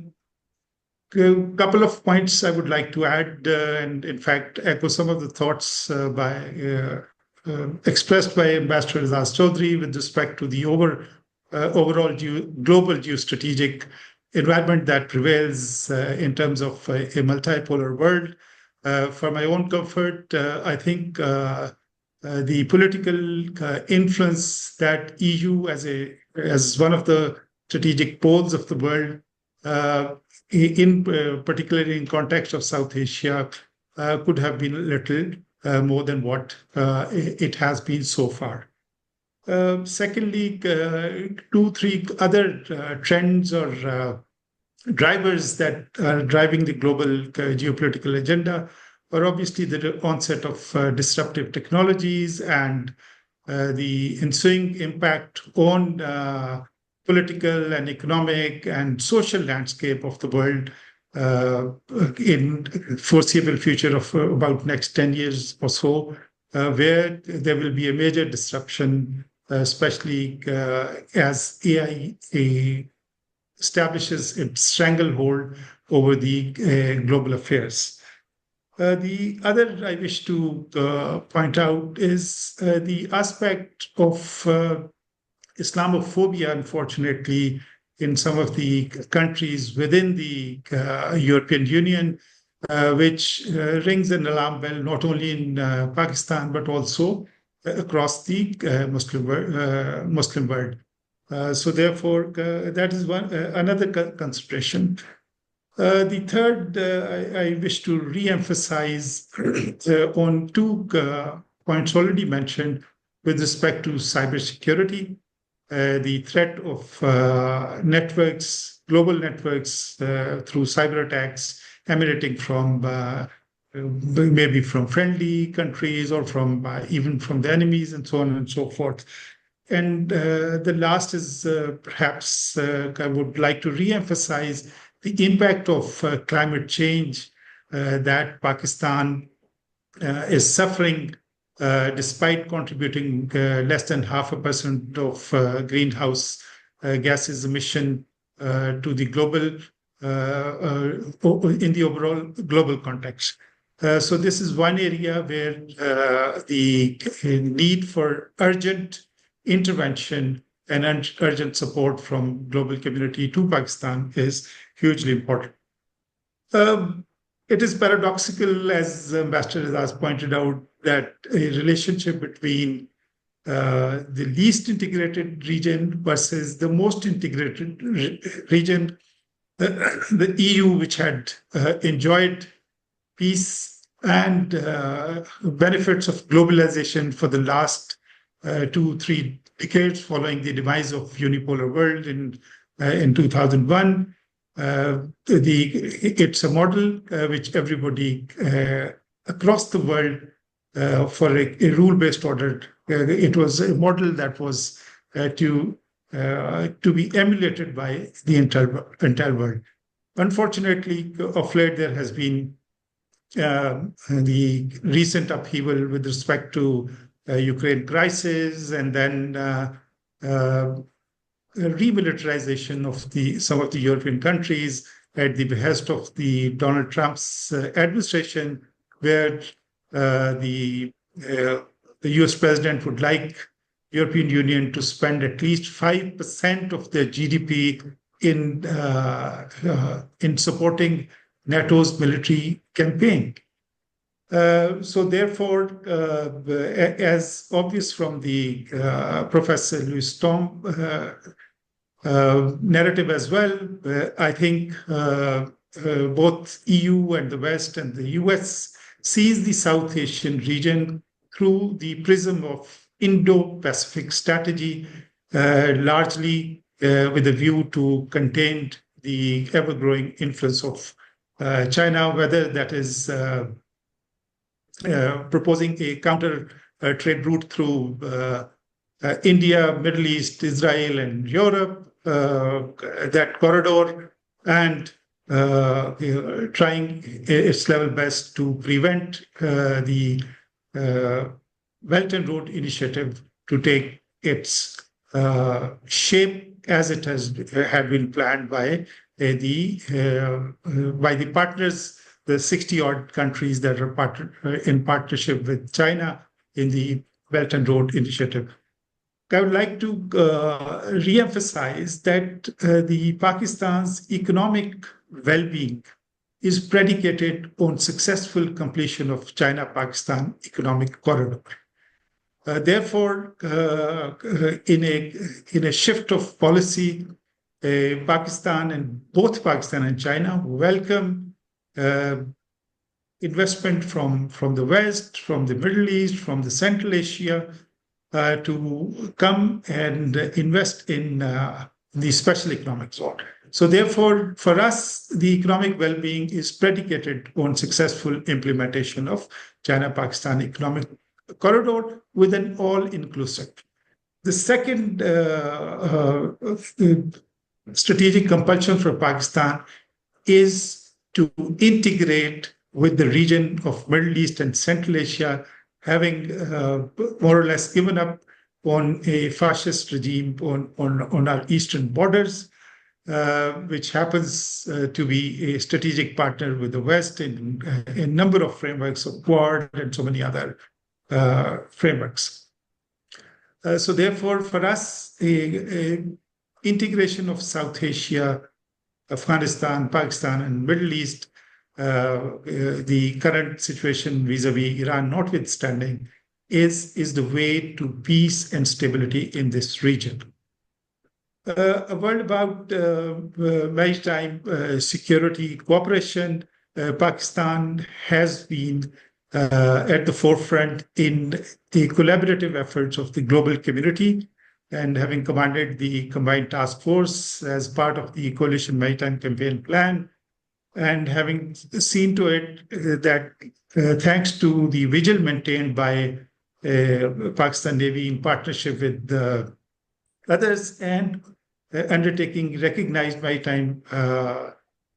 Speaker 5: couple of points I would like to add, and in fact echo some of the thoughts expressed by Ambassador Aizaz Chaudhry with respect to the overall global geostrategic environment that prevails in terms of a multipolar world. For my own comfort, I think the political influence that EU as one of the strategic poles of the world, particularly in context of South Asia, could have been a little more than what it has been so far. Secondly, 2-3 other trends or drivers that are driving the global geopolitical agenda are obviously the onset of disruptive technologies and the ensuing impact on political and economic and social landscape of the world in foreseeable future of about next 10 years or so, where there will be a major disruption, especially as AI establishes its stranglehold over the global affairs. The other I wish to point out is the aspect of Islamophobia, unfortunately, in some of the countries within the European Union, which rings an alarm bell not only in Pakistan but also across the Muslim world. So therefore, that is another consideration. The third, I wish to re-emphasize on two points already mentioned with respect to cybersecurity. The threat of networks, global networks through cyber attacks emanating from maybe from friendly countries or from even from the enemies and so on and so forth. And the last is perhaps I would like to re-emphasize the impact of climate change that Pakistan is suffering despite contributing less than 0.5% of greenhouse gases emission to the global, in the overall global context. So this is one area where the need for urgent intervention and urgent support from global community to Pakistan is hugely important. It is paradoxical, as Ambassador Aizaz pointed out, that a relationship between the least integrated region versus the most integrated region, the EU, which had enjoyed peace and benefits of globalization for the last 2-3 decades following the demise of unipolar world in 2001. It's a model which everybody across the world for a rule-based order. It was a model that was to be emulated by the entire world. Unfortunately, of late there has been the recent upheaval with respect to Ukraine crisis, and then remilitarization of some of the European countries at the behest of the Donald Trump's administration, where the US president would like European Union to spend at least 5% of their GDP in supporting NATO's military campaign. So therefore, as obvious from the Professor Louis Tom narrative as well, I think both EU and the West and the US sees the South Asian region through the prism of Indo-Pacific strategy, largely with a view to contain the ever-growing influence of China, whether that is proposing a counter trade route through India, Middle East, Israel, and Europe, that corridor, and trying its level best to prevent the Belt and Road Initiative to take its shape as it had been planned by the partners, the 60-odd countries that are in partnership with China in the Belt and Road Initiative. I would like to re-emphasize that the Pakistan's economic well-being is predicated on successful completion of China-Pakistan economic corridor. Therefore, in a shift of policy, Pakistan and China welcome investment from the West, from the Middle East, from the Central Asia, to come and invest in the special economic zone. So therefore, for us, the economic well-being is predicated on successful implementation of China-Pakistan economic corridor with an all-inclusive. The second strategic compulsion for Pakistan is to integrate with the region of Middle East and Central Asia, having more or less given up on a fascist regime on our eastern borders. which happens to be a strategic partner with the West in a number of frameworks of Quad and so many other frameworks. So therefore, for us, integration of South Asia, Afghanistan, Pakistan, and Middle East, the current situation vis-a-vis Iran notwithstanding, is the way to peace and stability in this region. A word about maritime security cooperation. Pakistan has been at the forefront in the collaborative efforts of the global community, and having commanded the Combined Task Force as part of the Coalition Maritime Campaign Plan, and having seen to it that thanks to the vigil maintained by Pakistan Navy in partnership with others and undertaking recognized maritime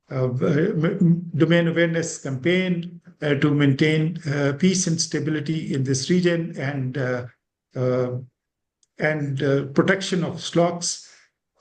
Speaker 5: domain awareness campaign to maintain peace and stability in this region and protection of slots.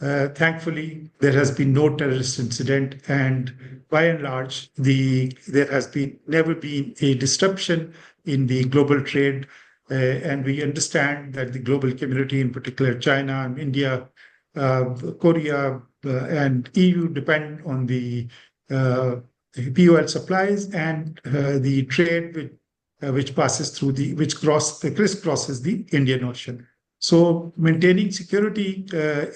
Speaker 5: Thankfully, there has been no terrorist incident, and by and large, there has never been a disruption in the global trade. And we understand that the global community, in particular China and India, Korea, and EU, depend on the POL supplies and the trade which passes through which crisscrosses the Indian Ocean. So maintaining security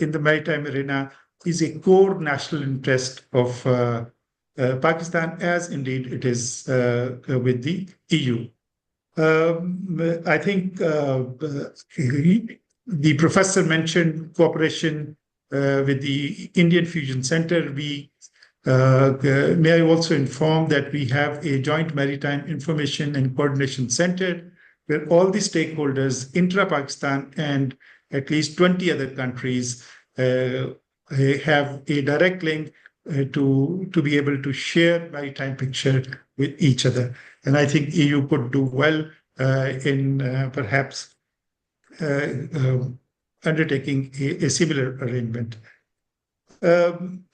Speaker 5: in the maritime arena is a core national interest of Pakistan, as indeed it is with the EU. I think the professor mentioned cooperation with the Indian Fusion Center. May I also inform that we have a joint maritime information and coordination center where all the stakeholders, intra-Pakistan and at least 20 other countries, have a direct link to be able to share maritime picture with each other. And I think EU could do well in perhaps undertaking a similar arrangement.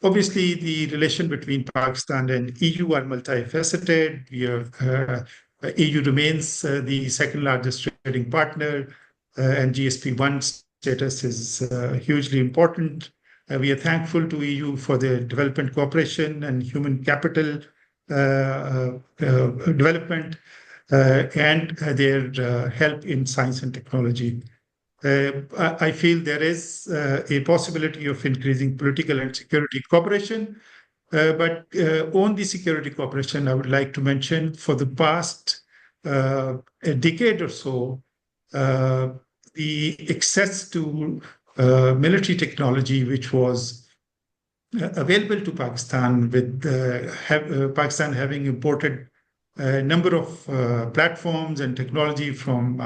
Speaker 5: Obviously, the relation between Pakistan and EU are multifaceted. EU remains the second largest trading partner, and GSP1 status is hugely important. We are thankful to EU for their development cooperation and human capital development and their help in science and technology. I feel there is a possibility of increasing political and security cooperation, but on the security cooperation, I would like to mention for the past a decade or so, the access to military technology, which was available to Pakistan, with Pakistan having imported a number of platforms and technology from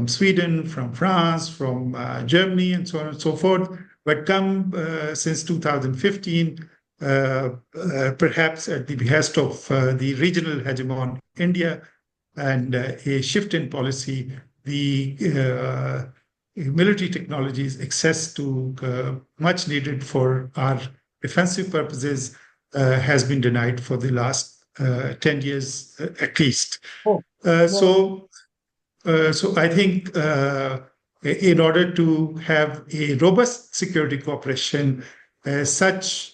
Speaker 5: Sweden, from France, from Germany, and so on and so forth. But since 2015, perhaps at the behest of the regional hegemon India and a shift in policy, the military technologies access to much needed for our defensive purposes has been denied for the last 10 years at least. So I think in order to have a robust security cooperation, such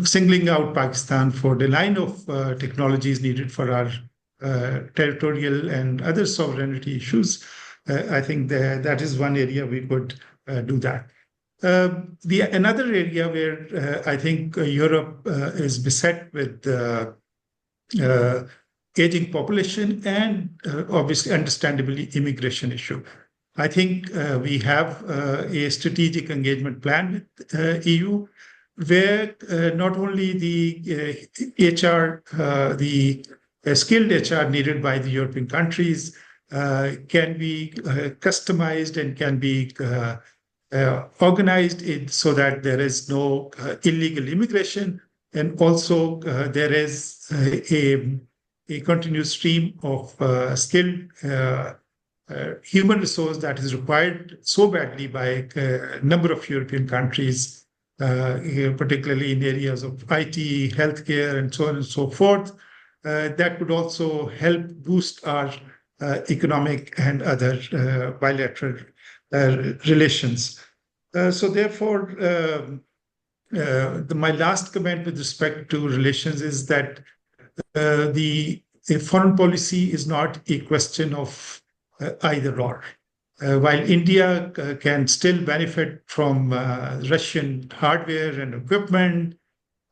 Speaker 5: singling out Pakistan for the line of technologies needed for our territorial and other sovereignty issues, I think that is one area we could do that. Another area where I think Europe is beset with aging population and obviously, understandably, immigration issue. I think we have a strategic engagement plan with EU, where not only the HR, the skilled HR needed by the European countries can be customized and can be organized so that there is no illegal immigration, and also there is a continuous stream of skilled human resource that is required so badly by a number of European countries, particularly in areas of IT, healthcare, and so on and so forth, that would also help boost our economic and other bilateral relations. So therefore, my last comment with respect to relations is that the foreign policy is not a question of either or. While India can still benefit from Russian hardware and equipment,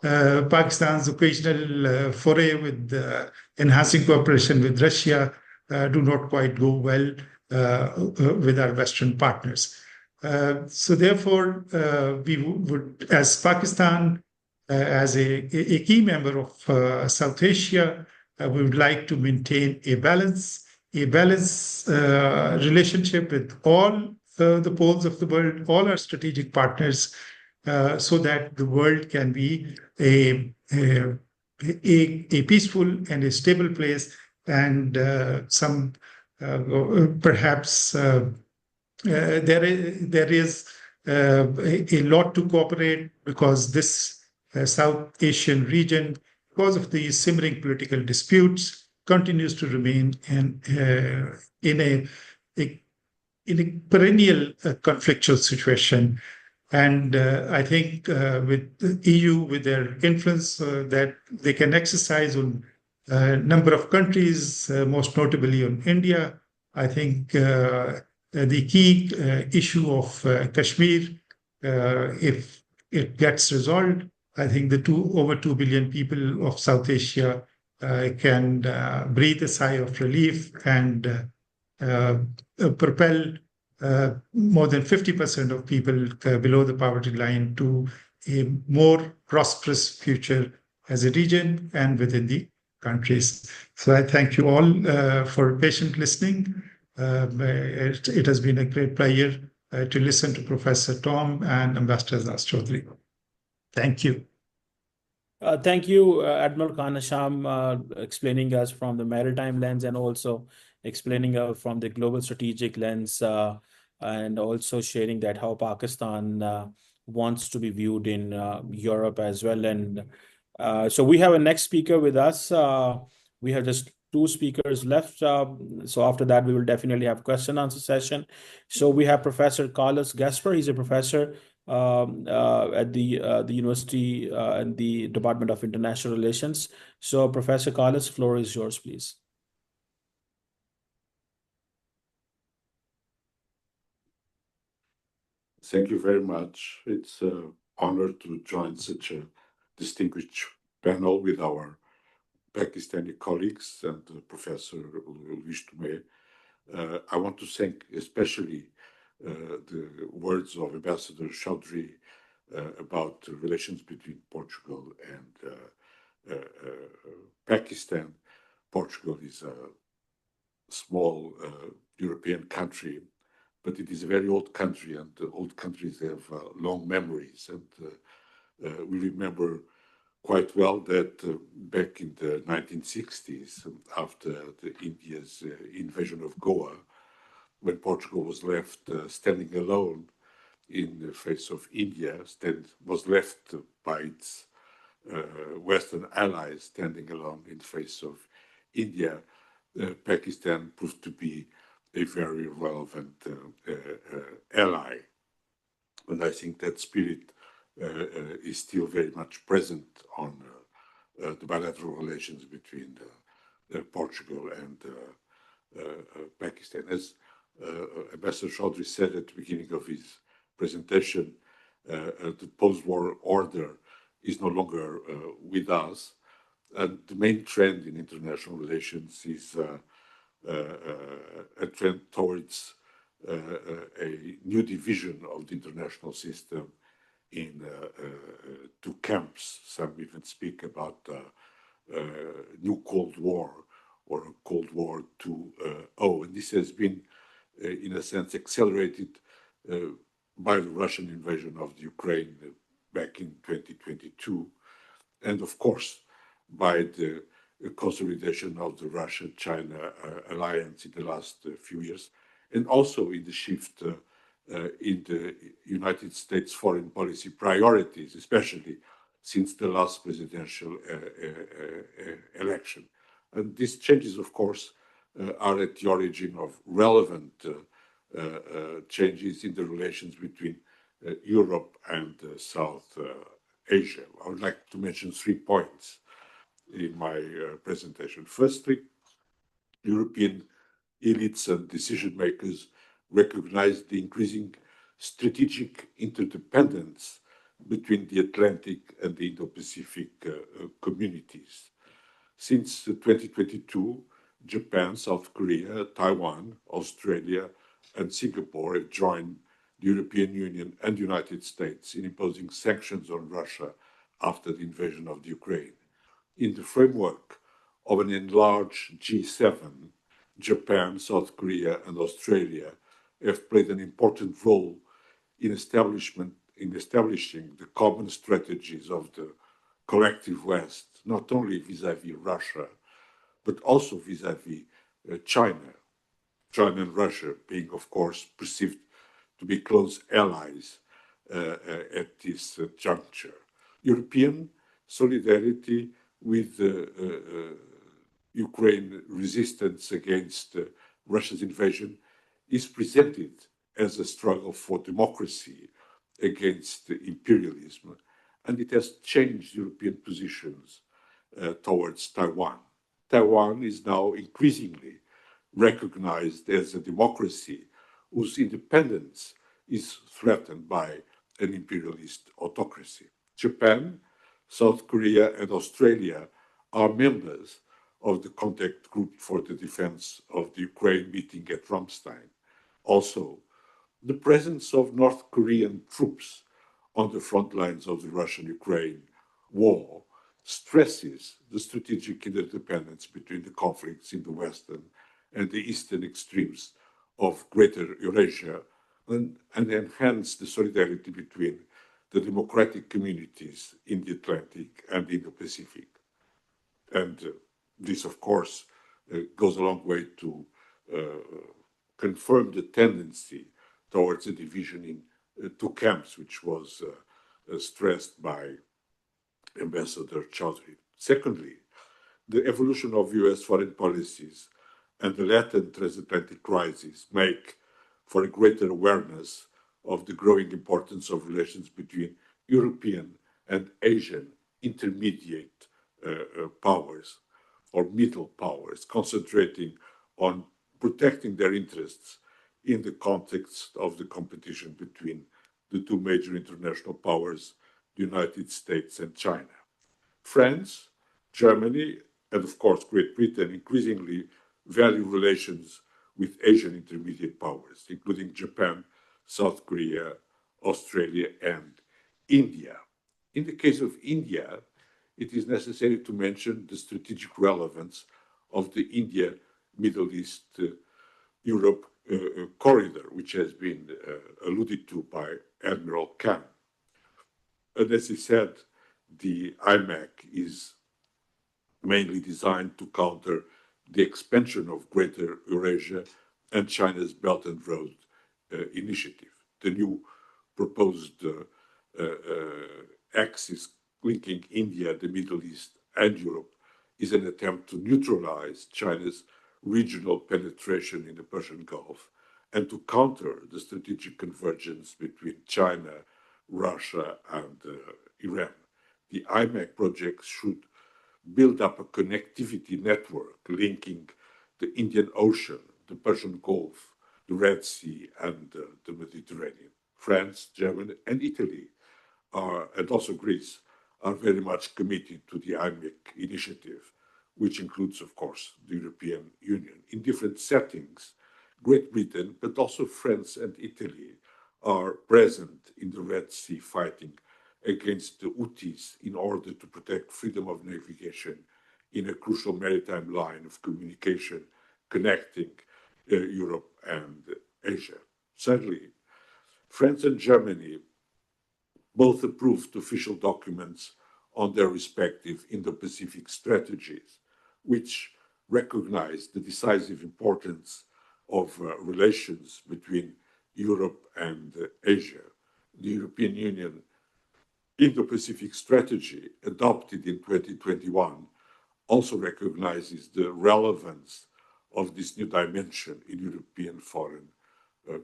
Speaker 5: Pakistan's occasional foray with enhancing cooperation with Russia do not quite go well with our Western partners. So therefore, we would, as Pakistan, as a key member of South Asia, we would like to maintain a balanced relationship with all the poles of the world, all our strategic partners, so that the world can be a peaceful and a stable place, and perhaps there is a lot to cooperate, because this South Asian region, because of the simmering political disputes, continues to remain in a perennial conflictual situation. And I think with the EU, with their influence that they can exercise on a number of countries, most notably on India, I think the key issue of Kashmir, if it gets resolved, I think the over 2 billion people of South Asia can breathe a sigh of relief and propel more than 50% of people below the poverty line to a more prosperous future as a region and within the countries. So I thank you all for patient listening. It has been a great pleasure to listen to Professor Tom and Ambassador Aizaz Chaudhry. Thank you.
Speaker 4: Thank you, Admiral Khan Hasham, explaining us from the maritime lens and also explaining from the global strategic lens, and also sharing that how Pakistan wants to be viewed in Europe as well. And so we have a next speaker with us. We have just 2 speakers left. So after that, we will definitely have question answer session. So we have Professor Carlos Gaspar. He's a professor at the university and the Department of International Relations. So Professor Carlos, floor is yours, please.
Speaker 3: Thank you very much. It's an honor to join such a distinguished panel with our Pakistani colleagues and Professor Tomé. I want to thank especially the words of Ambassador Chaudhry about the relations between Portugal and Pakistan. Portugal is a small European country, but it is a very old country, and old countries have long memories. And we remember quite well that back in the 1960s, after India's invasion of Goa, when Portugal was left standing alone in the face of India, was left by its Western allies standing alone in the face of India, Pakistan proved to be a very relevant ally. And I think that spirit is still very much present on the bilateral relations between Portugal and Pakistan. As Ambassador Chaudhry said at the beginning of his presentation, the post-war order is no longer with us. And the main trend in international relations is a trend towards a new division of the international system in 2 camps. Some even speak about new Cold War or a Cold War 2.0. And this has been, in a sense, accelerated by the Russian invasion of the Ukraine back in 2022. And of course, by the consolidation of the Russia-China alliance in the last few years,
Speaker 6: and also in the shift in the United States foreign policy priorities, especially since the last presidential election. And these changes, of course, are at the origin of relevant changes in the relations between Europe and South Asia. I would like to mention 3 points in my presentation. Firstly, European elites and decision makers recognize the increasing strategic interdependence between the Atlantic and the Indo-Pacific communities. Since 2022, Japan, South Korea, Taiwan, Australia, and Singapore have joined the European Union and the United States in imposing sanctions on Russia after the invasion of the Ukraine. In the framework of an enlarged G7, Japan, South Korea, and Australia have played an important role in establishing the common strategies of the collective West, not only vis-à-vis Russia, but also vis-à-vis China. China and Russia being, of course, perceived to be close allies at this juncture. European solidarity with Ukraine resistance against Russia's invasion is presented as a struggle for democracy against imperialism, and it has changed European positions towards Taiwan. Taiwan is now increasingly recognized as a democracy whose independence is threatened by an imperialist autocracy. Japan, South Korea, and Australia are members of the contact group for the defense of the Ukraine meeting at Ramstein. Also, the presence of North Korean troops on the front lines of the Russian-Ukraine war stresses the strategic interdependence between the conflicts in the western and the eastern extremes of Greater Eurasia and enhance the solidarity between the democratic communities in the Atlantic and in the Pacific. And this, of course, goes a long way to confirm the tendency towards a division in 2 camps, which was stressed by Ambassador Chaudhry. Secondly, the evolution of US foreign policies and the latent transatlantic crisis make for a greater awareness of the growing importance of relations between European and Asian intermediate powers or middle powers, concentrating on protecting their interests in the context of the competition between the 2 major international powers, the United States and China. France, Germany, and of course Great Britain increasingly value relations with Asian intermediate powers, including Japan, South Korea, Australia, and India. In the case of India, it is necessary to mention the strategic relevance of the India-Middle East-Europe corridor, which has been alluded to by Admiral Khan. And as he said, the IMEC is mainly designed to counter the expansion of Greater Eurasia and China's Belt and Road Initiative. The new proposed axis linking India, the Middle East, and Europe is an attempt to neutralize China's regional penetration in the Persian Gulf and to counter the strategic convergence between China, Russia, and Iran. The IMEC project should build up a connectivity network linking the Indian Ocean, the Persian Gulf, the Red Sea, and the Mediterranean. France, Germany, and Italy and also Greece are very much committed to the IMEC initiative, which includes, of course, the European Union. In different settings, Great Britain, but also France and Italy, are present in the Red Sea fighting against the Houthis in order to protect freedom of navigation in a crucial maritime line of communication connecting Europe and Asia. Sadly, France and Germany both approved official documents on their respective Indo-Pacific strategies, which recognize the decisive importance of relations between Europe and Asia. The European Union Indo-Pacific strategy adopted in 2021 also recognizes the relevance of this new dimension in European foreign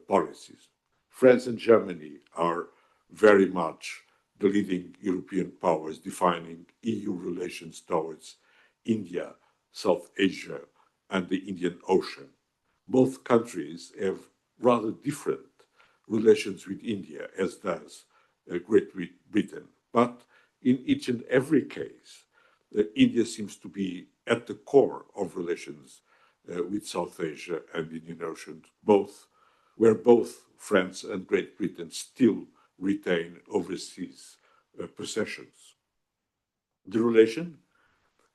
Speaker 6: policies. France and Germany are very much the leading European powers defining EU relations towards India, South Asia, and the Indian Ocean. Both countries have rather different relations with India, as does Great Britain. But in each and every case, India seems to be at the core of relations with South Asia and the Indian Ocean, where both France and Great Britain still retain overseas possessions. The relation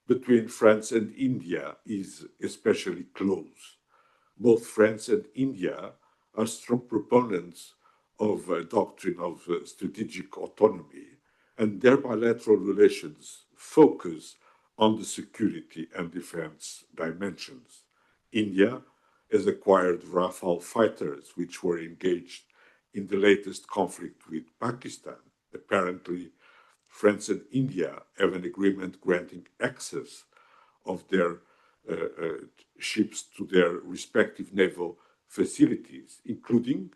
Speaker 6: between France and India is especially close. Both France and India are strong proponents of a doctrine of strategic autonomy, and their bilateral relations focus on the security and defense dimensions. India has acquired Rafale fighters, which were engaged in the latest conflict with Pakistan. Apparently, France and India have an agreement granting access of their ships to their respective naval facilities, including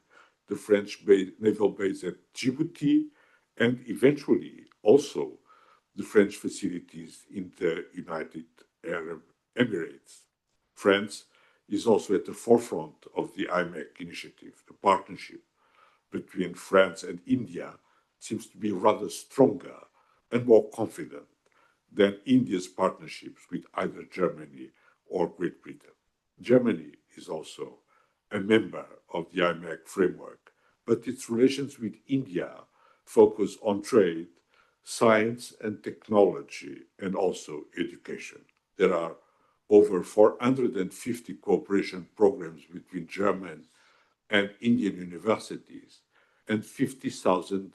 Speaker 6: the French naval base at Djibouti and eventually also the French facilities in the United Arab Emirates. France is also at the forefront of the IMEC initiative. The partnership between France and India seems to be rather stronger and more confident than India's partnerships with either Germany or Great Britain. Germany is also a member of the IMEC framework, but its relations with India focus on trade, science and technology, and also education. There are over 450 cooperation programs between German and Indian universities, and 50,000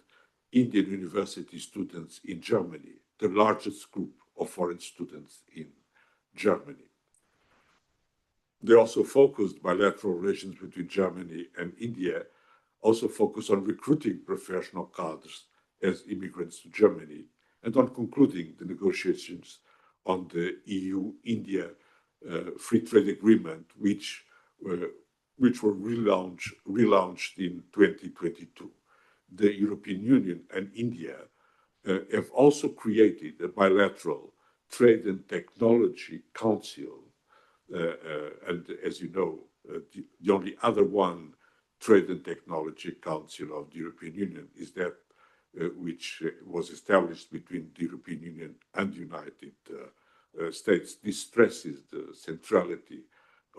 Speaker 6: Indian university students in Germany, the largest group of foreign students in Germany. They also focused bilateral relations between Germany and India, also focus on recruiting professional cadres as immigrants to Germany, and on concluding the negotiations on the EU-India free trade agreement, which were relaunched in 2022. The European Union and India have also created a bilateral trade and technology council. And as you know, the only other one trade and technology council of the European Union is that which was established between the European Union and the United States. This stresses the centrality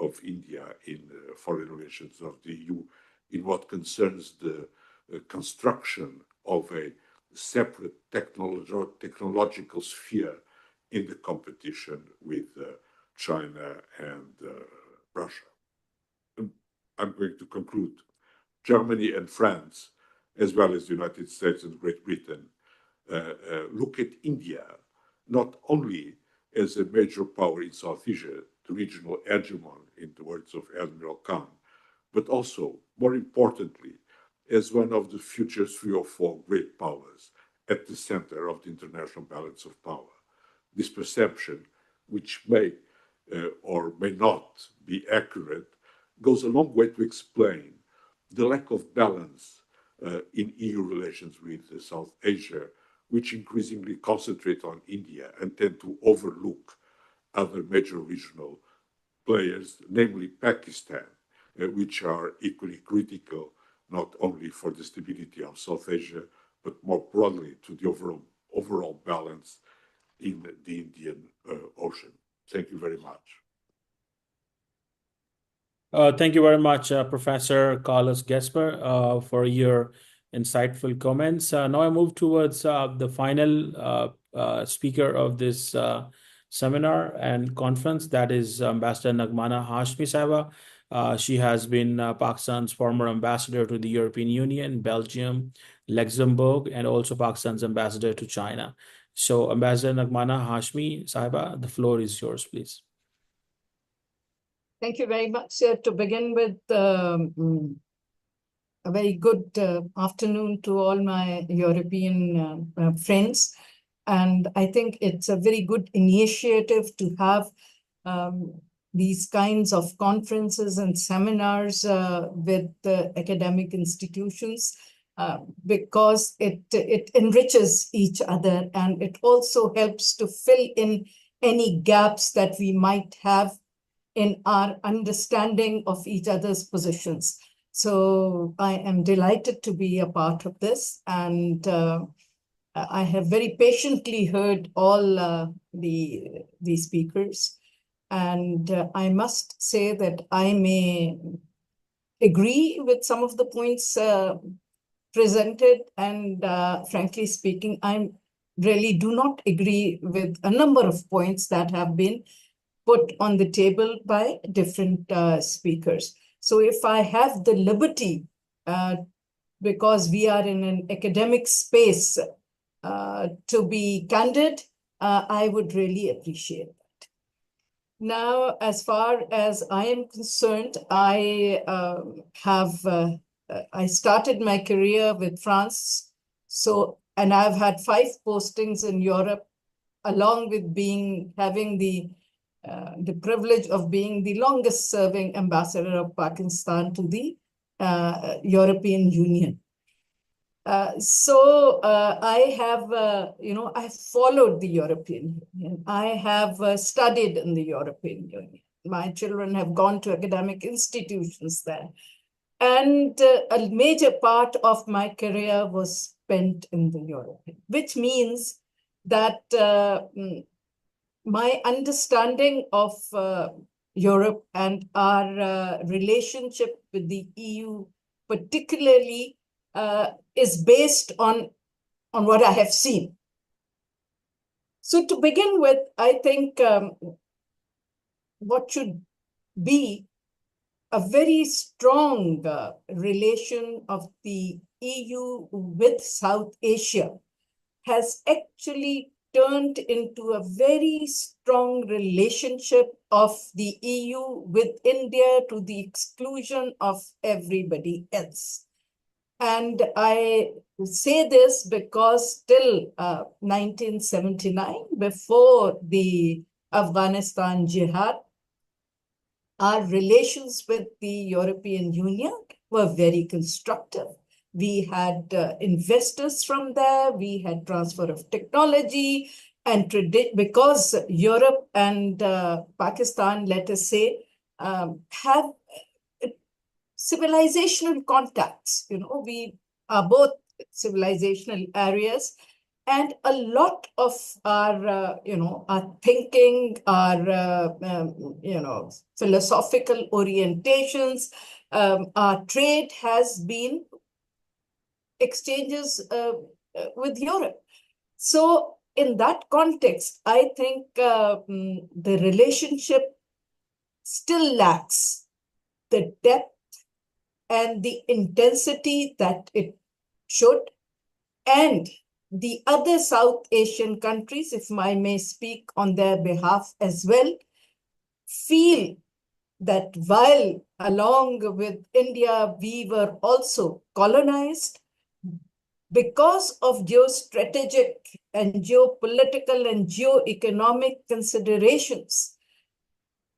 Speaker 6: of India in foreign relations of the EU in what concerns the construction of a separate technological sphere in the competition with China and Russia. I'm going to conclude. Germany and France, as well as the United States and Great Britain, look at India not only as a major power in South Asia, the regional hegemon, in the words of Admiral Khan, but also, more importantly, as one of the future 3 or 4 great powers at the center of the international balance of power. This perception, which may or may not be accurate, goes a long way to explain the lack of balance in EU relations with South Asia, which increasingly concentrate on India and tend to overlook other major regional players, namely Pakistan, which are equally critical not only for the stability of South Asia, but more broadly to the overall balance in the Indian Ocean. Thank you very much.
Speaker 4: Thank you very much, Professor Carlos Gaspar, for your insightful comments. Now I move towards the final speaker of this seminar and conference, that is Ambassador Naghmana Hashmi Sahiba. She has been Pakistan's former ambassador to the European Union, Belgium, Luxembourg, and also Pakistan's ambassador to China. So, Ambassador Naghmana Hashmi Sahiba, the floor is yours, please.
Speaker 7: Thank you very much. To begin with, a very good afternoon to all my European friends. And I think it's a very good initiative to have these kinds of conferences and seminars with academic institutions because it enriches each other, and it also helps to fill in any gaps that we might have in our understanding of each other's positions. So I am delighted to be a part of this, and I have very patiently heard all the speakers. And I must say that I may agree with some of the points presented, and frankly speaking, I really do not agree with a number of points that have been put on the table by different speakers. So if I have the liberty, because we are in an academic space, to be candid, I would really appreciate that. Now, as far as I am concerned, I started my career with France, and I've had 5 postings in Europe, along with having the privilege of being the longest serving ambassador of Pakistan to the European Union. So I have, I've followed the European Union. I have studied in the European Union. My children have gone to academic institutions there. And a major part of my career was spent in the European, which means that my understanding of Europe and our relationship with the EU particularly is based on what I have seen. So to begin with, I think what should be a very strong relation of the EU with South Asia has actually turned into a very strong relationship of the EU with India to the exclusion of everybody else. And I say this because till 1979, before the Afghanistan jihad, our relations with the European Union were very constructive. We had investors from there, we had transfer of technology, and because Europe and Pakistan, let us say, have civilizational contacts. We are both civilizational areas, and a lot of our, our thinking, our, philosophical orientations, our trade has been exchanges with Europe. So in that context, I think the relationship still lacks the depth and the intensity that it should. And the other South Asian countries, if I may speak on their behalf as well, feel that while along with India, we were also colonized, because of geostrategic and geopolitical and geoeconomic considerations,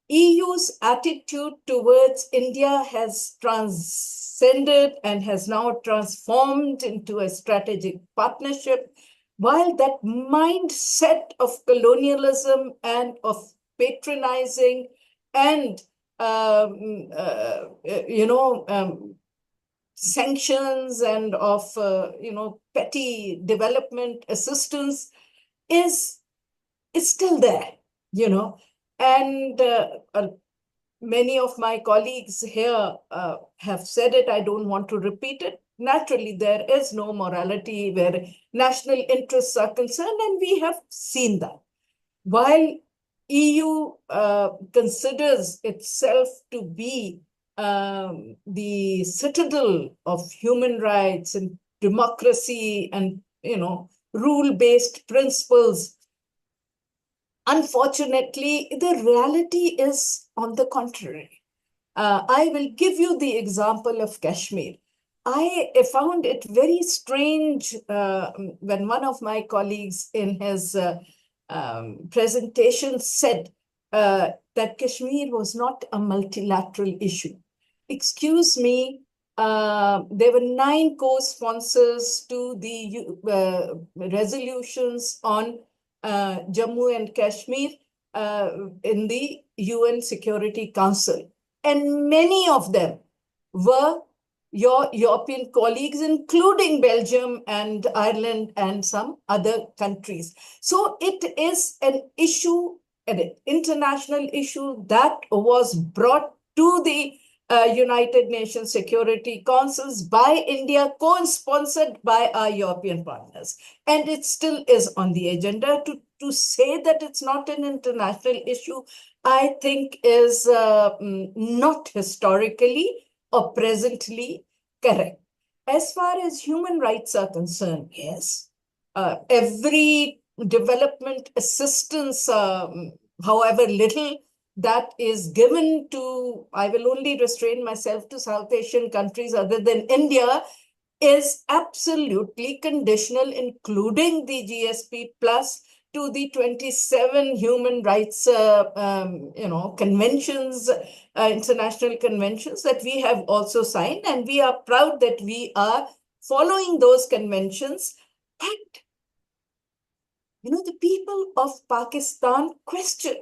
Speaker 7: EU's attitude towards India has transcended and has now transformed into a strategic partnership, while that mindset of colonialism and of patronizing and sanctions and of petty development assistance is still there, and many of my colleagues here have said it. I don't want to repeat it. Naturally, there is no morality where national interests are concerned, and we have seen that. While EU considers itself to be the citadel of human rights and democracy and rule-based principles, Unfortunately, the reality is on the contrary. I will give you the example of Kashmir. I found it very strange when one of my colleagues in his presentation said that Kashmir was not a multilateral issue. Excuse me, there were 9 co-sponsors to the resolutions on Jammu and Kashmir in the UN Security Council. And many of them were your European colleagues, including Belgium and Ireland and some other countries. So it is an issue, an international issue that was brought to the United Nations Security Councils by India, co-sponsored by our European partners. And it still is on the agenda. To say that it's not an international issue, I think is not historically or presently correct. As far as human rights are concerned, yes, every development assistance, however little, that is given to, I will only restrain myself to South Asian countries other than India, is absolutely conditional, including the GSP plus, to the 27 human rights conventions, international conventions that we have also signed, and we are proud that we are following those conventions. And the people of Pakistan question,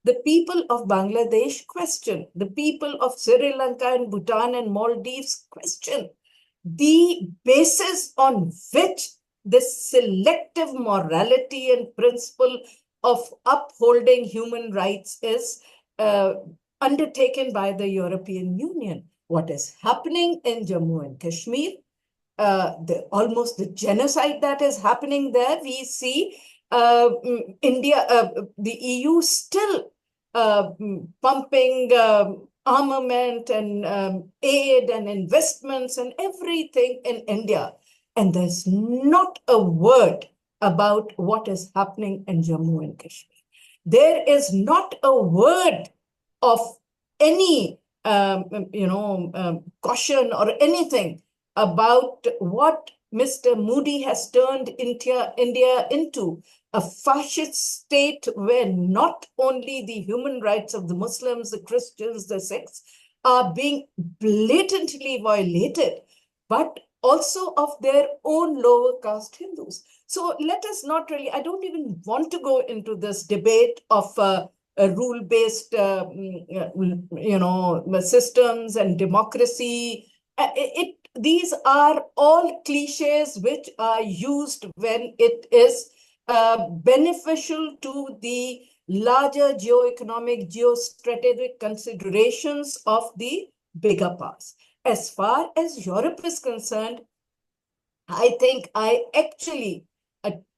Speaker 7: the people of Bangladesh question, the people of Sri Lanka and Bhutan and Maldives question the basis on which this selective morality and principle of upholding human rights is undertaken by the European Union. What is happening in Jammu and Kashmir, almost the genocide that is happening there, we see India, the EU still pumping armament and aid and investments and everything in India. And there's not a word about what is happening in Jammu and Kashmir. There is not a word of any, caution or anything about what Mr. Modi has turned India into, a fascist state where not only the human rights of the Muslims, the Christians, the Sikhs are being blatantly violated, but also of their own lower caste Hindus. So let us not really, I don't even want to go into this debate of rule-based, systems and democracy. These are all cliches which are used when it is beneficial to the larger geoeconomic, geostrategic considerations of the bigger powers. As far as Europe is concerned, I think I actually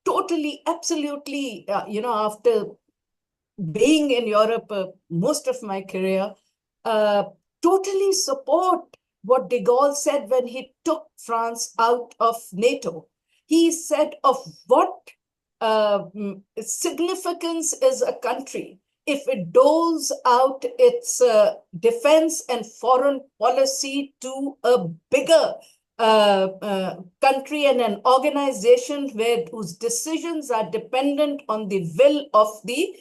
Speaker 7: totally, absolutely, after being in Europe most of my career, totally support what de Gaulle said when he took France out of NATO. He said, of what significance is a country if it doles out its defense and foreign policy to a bigger country and an organization whose decisions are dependent on the will of the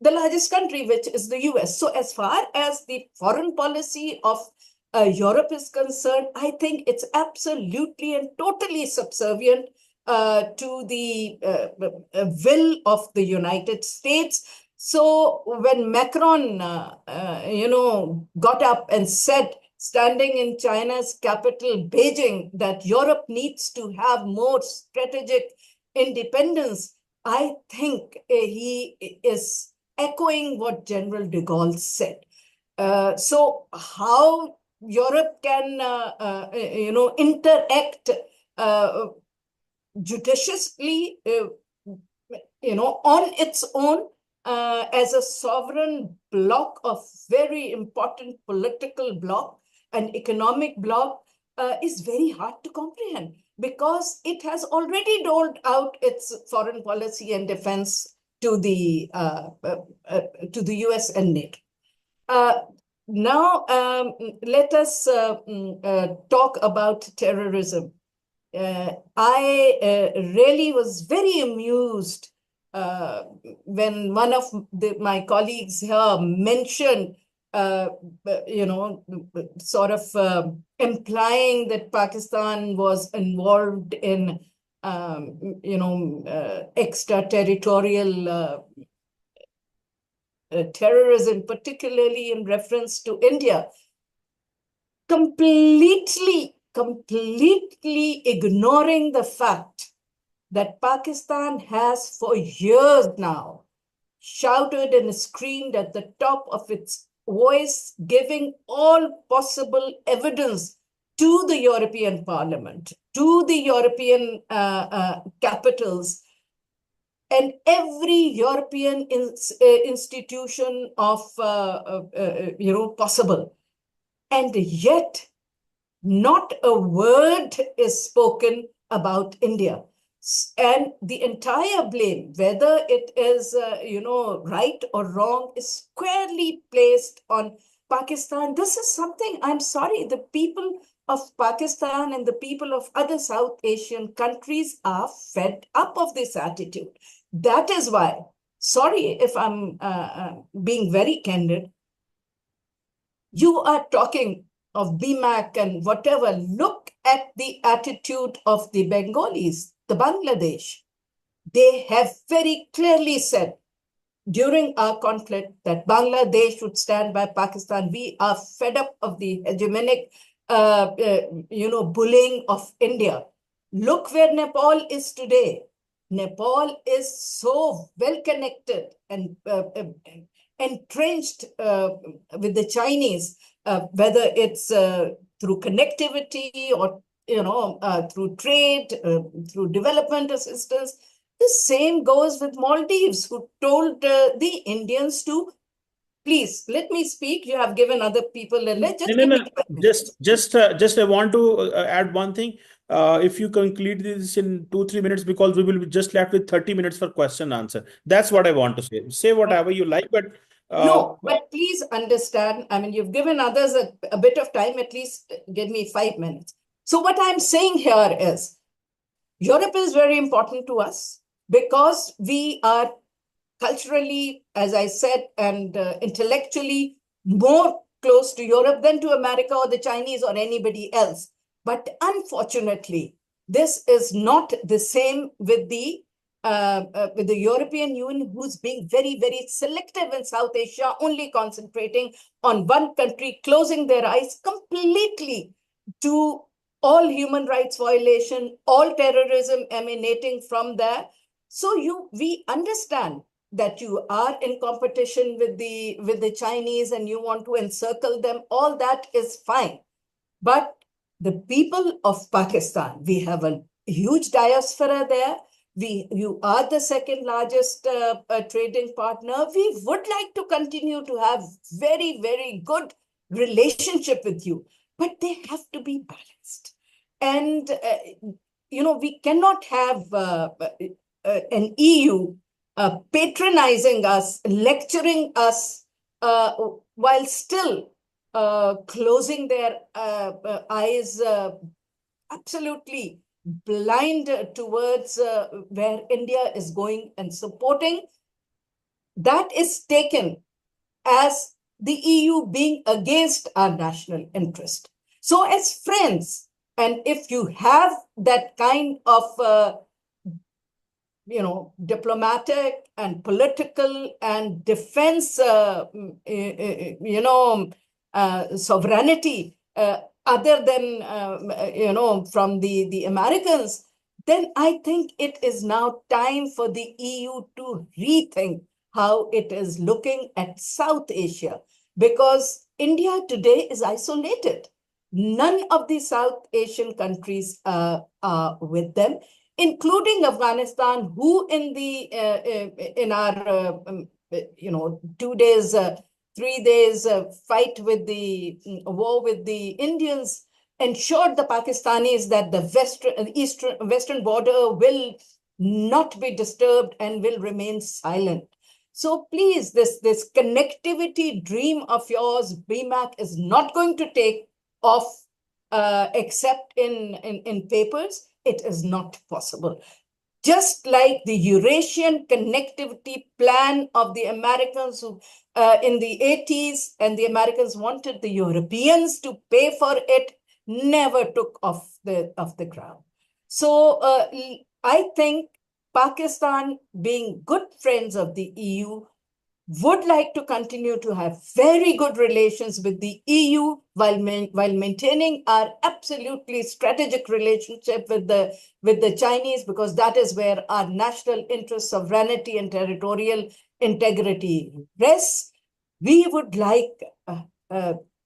Speaker 7: largest country, which is the US. So as far as the foreign policy of Europe is concerned, I think it's absolutely and totally subservient to the will of the United States. So when Macron, got up and said, standing in China's capital, Beijing, that Europe needs to have more strategic independence, I think he is echoing what General de Gaulle said. So how Europe can, interact judiciously, on its own as a sovereign bloc of very important political bloc and economic bloc is very hard to comprehend, because it has already doled out its foreign policy and defense to the US and NATO. Now, let us talk about terrorism. I really was very amused when one of my colleagues here mentioned, sort of implying that Pakistan was involved in, extraterritorial terrorism, particularly in reference to India. Completely ignoring the fact that Pakistan has for years now shouted and screamed at the top of its voice, giving all possible evidence to the European Parliament, to the European capitals, and every European institution of possible. And yet, not a word is spoken about India. And the entire blame, whether it is, right or wrong, is squarely placed on Pakistan. This is something, I'm sorry, the people of Pakistan and the people of other South Asian countries are fed up of this attitude. That is why, sorry if I'm being very candid, you are talking of BMAC and whatever. Look at the attitude of the Bengalis, the Bangladesh. They have very clearly said during our conflict that Bangladesh should stand by Pakistan. We are fed up of the hegemonic, bullying of India. Look where Nepal is today. Nepal is so well connected and entrenched with the Chinese, whether it's through connectivity or through trade, through development assistance. The same goes with Maldives, who told the Indians to please let me speak. You have given other people a
Speaker 4: just I want to add one thing. If you conclude this in 2-3 minutes, because we will be just left with 30 minutes for question answer. That's what I want to say. Say whatever you like, but
Speaker 7: no, but please understand. I mean, you've given others a bit of time. At least give me 5 minutes. So what I'm saying here is, Europe is very important to us because we are culturally, as I said, and intellectually more close to Europe than to America or the Chinese or anybody else. But unfortunately, this is not the same with the European Union, who's being very, very selective in South Asia, only concentrating on one country, closing their eyes completely to all human rights violation, all terrorism emanating from there. So we understand that you are in competition with the Chinese and you want to encircle them. All that is fine. But the people of Pakistan, we have a huge diaspora there. You are the second largest trading partner. We would like to continue to have very, very good relationship with you, but they have to be balanced. And, we cannot have an EU patronizing us, lecturing us, while still closing their eyes, absolutely blind towards where India is going and supporting. That is taken as the EU being against our national interest. So as friends, and if you have that kind of diplomatic and political and defense, sovereignty, other than, from the Americans, then I think it is now time for the EU to rethink how it is looking at South Asia, because India today is isolated. None of the South Asian countries are with them, including Afghanistan, who in our 2 days, 3 days fight with the war with the Indians, ensured the Pakistanis that the western border will not be disturbed and will remain silent. So please, this connectivity dream of yours, BMAC, is not going to take off except in papers. It is not possible. Just like the Eurasian connectivity plan of the Americans who, in the 80s, and the Americans wanted the Europeans to pay for it, never took off the ground. So I think Pakistan, being good friends of the EU, would like to continue to have very good relations with the EU while maintaining our absolutely strategic relationship with the Chinese, because that is where our national interest, sovereignty, and territorial integrity rests. We would like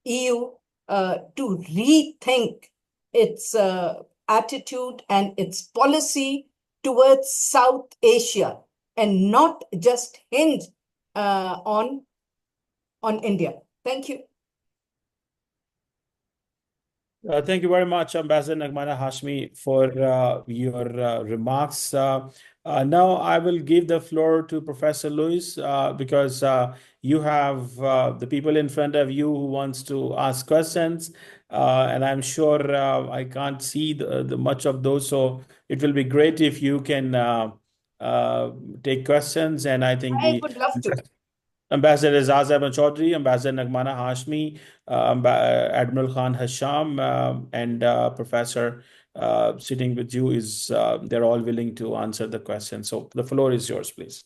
Speaker 7: EU to rethink its attitude and its policy towards South Asia and not just hinge on India. Thank you.
Speaker 4: Thank you very much, Ambassador Naghmana Hashmi, for your remarks. Now I will give the floor to Professor Lewis because you have the people in front of you who wants to ask questions, and I'm sure I can't see the much of those, so it will be great if you can take questions, and I think
Speaker 7: I would love to.
Speaker 4: Ambassador Aizaz Chaudhry, Ambassador Naghmana Hashmi, Admiral Khan Hasham, and Professor sitting with you is they're all willing to answer the question. So the floor is yours, please.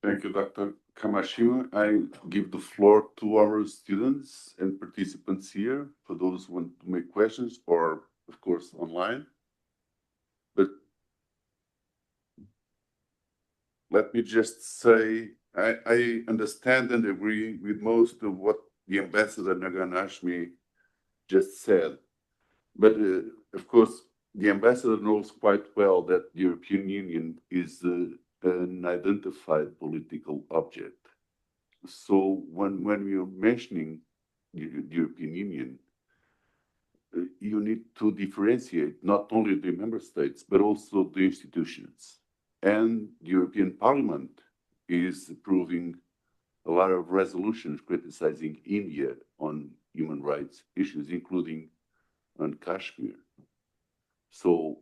Speaker 3: Thank you, Dr. Kamashima. I give the floor to our students and participants here for those who want to make questions, or of course online. But let me just say, I understand and agree with most of what the Ambassador Naghmana Hashmi just said. But of course, the Ambassador knows quite well that the European Union is an identified political object. So when we are mentioning the European Union, you need to differentiate not only the member states, but also the institutions. And the European Parliament is approving a lot of resolutions criticizing India on human rights issues, including on Kashmir. So,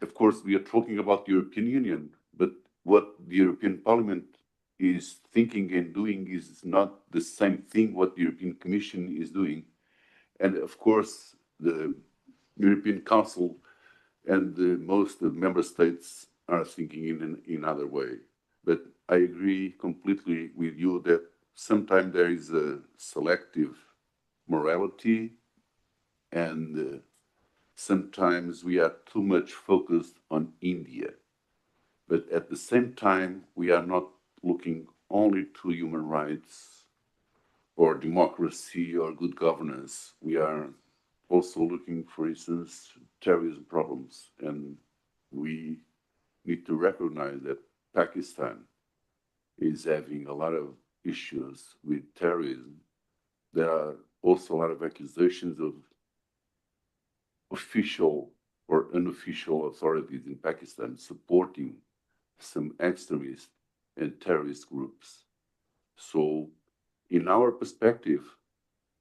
Speaker 3: of course, we are talking about the European Union, but what the European Parliament is thinking and doing is not the same thing what the European Commission is doing. And of course, the European Council and most of the member states are thinking in another way. But I agree completely with you that sometimes there is a selective morality, and sometimes we are too much focused on India. But at the same time, we are not looking only to human rights or democracy or good governance. We are also looking, for instance, terrorism problems. And we need to recognize that Pakistan is having a lot of issues with terrorism. There are also a lot of accusations of official or unofficial authorities in Pakistan supporting some extremist and terrorist groups. So, in our perspective,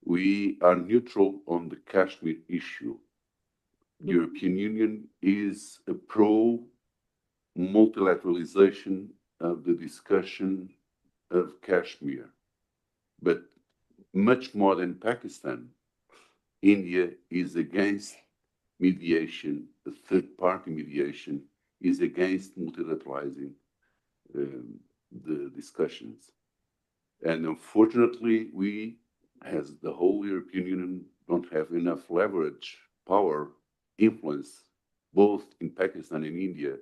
Speaker 3: we are neutral on the Kashmir issue. The European Union is a pro-multilateralization of the discussion of Kashmir. But much more than Pakistan, India is against mediation, the third-party mediation, is against multilateralizing the discussions. And unfortunately, we, as the whole European Union, don't have enough leverage, power, influence, both in Pakistan and India,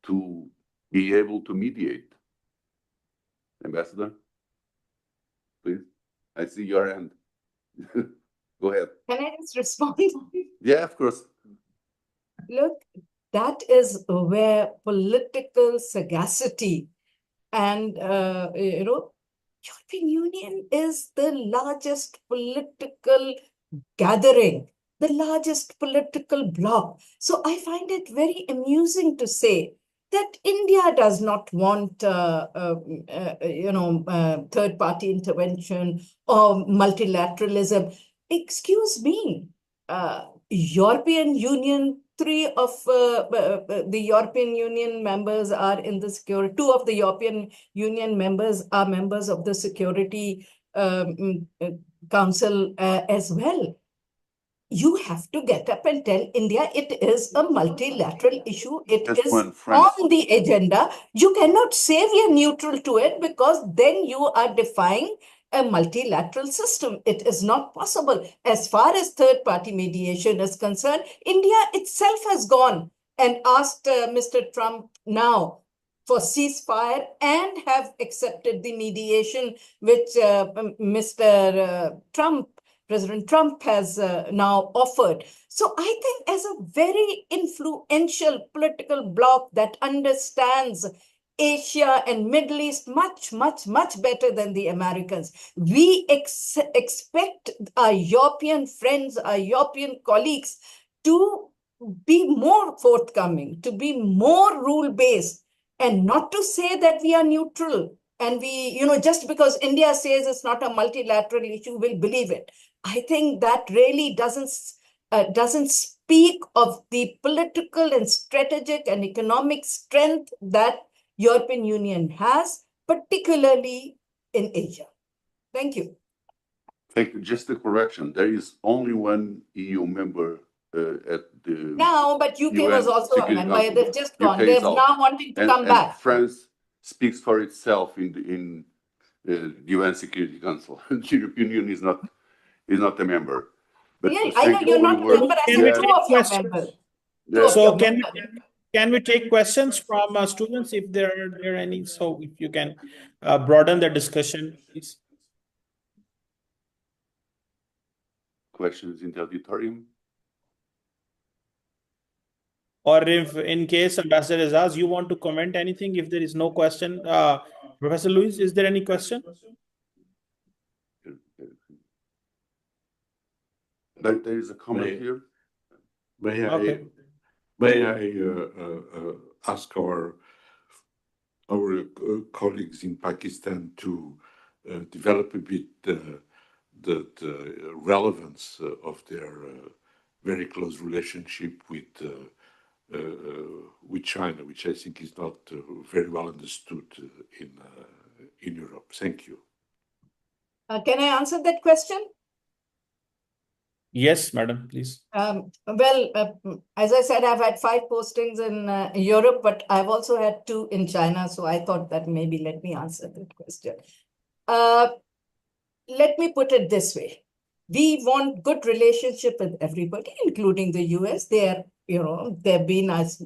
Speaker 3: to be able to mediate. Ambassador, please. I see your hand. Go ahead.
Speaker 7: Can I just respond?
Speaker 3: Yeah, of course.
Speaker 7: Look, that is where political sagacity and, European Union is the largest political gathering the largest political bloc. So I find it very amusing to say that India does not want, third-party intervention or multilateralism. Excuse me, European Union, three of the European Union members are in the security. Two of the European Union members are members of the Security Council as well. You have to get up and tell India it is a multilateral issue. It
Speaker 3: Just
Speaker 7: is
Speaker 3: one, France.
Speaker 7: on the agenda. You cannot say we are neutral to it, because then you are defying a multilateral system. It is not possible. As far as third-party mediation is concerned, India itself has gone and asked Mr. Trump now for ceasefire and have accepted the mediation which President Trump has now offered. So I think as a very influential political bloc that understands Asia and Middle East much, much, much better than the Americans, we expect our European friends, our European colleagues to be more forthcoming, to be more rule-based, and not to say that we are neutral. And we, just because India says it's not a multilateral issue, we'll believe it. I think that really doesn't speak of the political and strategic and economic strength that European Union has, particularly in Asia. Thank you.
Speaker 3: Thank you. Just a correction. There is only one EU member at the
Speaker 7: Now, but UK
Speaker 3: UN
Speaker 7: was also a
Speaker 3: Security
Speaker 7: member.
Speaker 3: Council.
Speaker 7: They've just gone.
Speaker 3: UK
Speaker 7: They're
Speaker 3: is out.
Speaker 7: now wanting to come back.
Speaker 3: France speaks for itself in the UN Security Council. The European Union is not a member. But
Speaker 7: Yeah, I know you're not a member. I said two of your members.
Speaker 4: So can we take questions from students if there are any? So if you can broaden the discussion, please.
Speaker 3: Questions in the auditorium?
Speaker 4: Or if in case Ambassador Aizaz, you want to comment anything, if there is no question, Professor Luis, is there any question?
Speaker 3: There is a comment here.
Speaker 6: May I ask our colleagues in Pakistan to develop a bit the relevance of their very close relationship with China, which I think is not very well understood in Europe. Thank you.
Speaker 7: Can I answer that question?
Speaker 4: Yes, madam, please.
Speaker 7: As I said, I've had 5 postings in Europe, but I've also had 2 in China. So I thought that maybe let me answer that question. Let me put it this way. We want good relationship with everybody, including the US. They've been as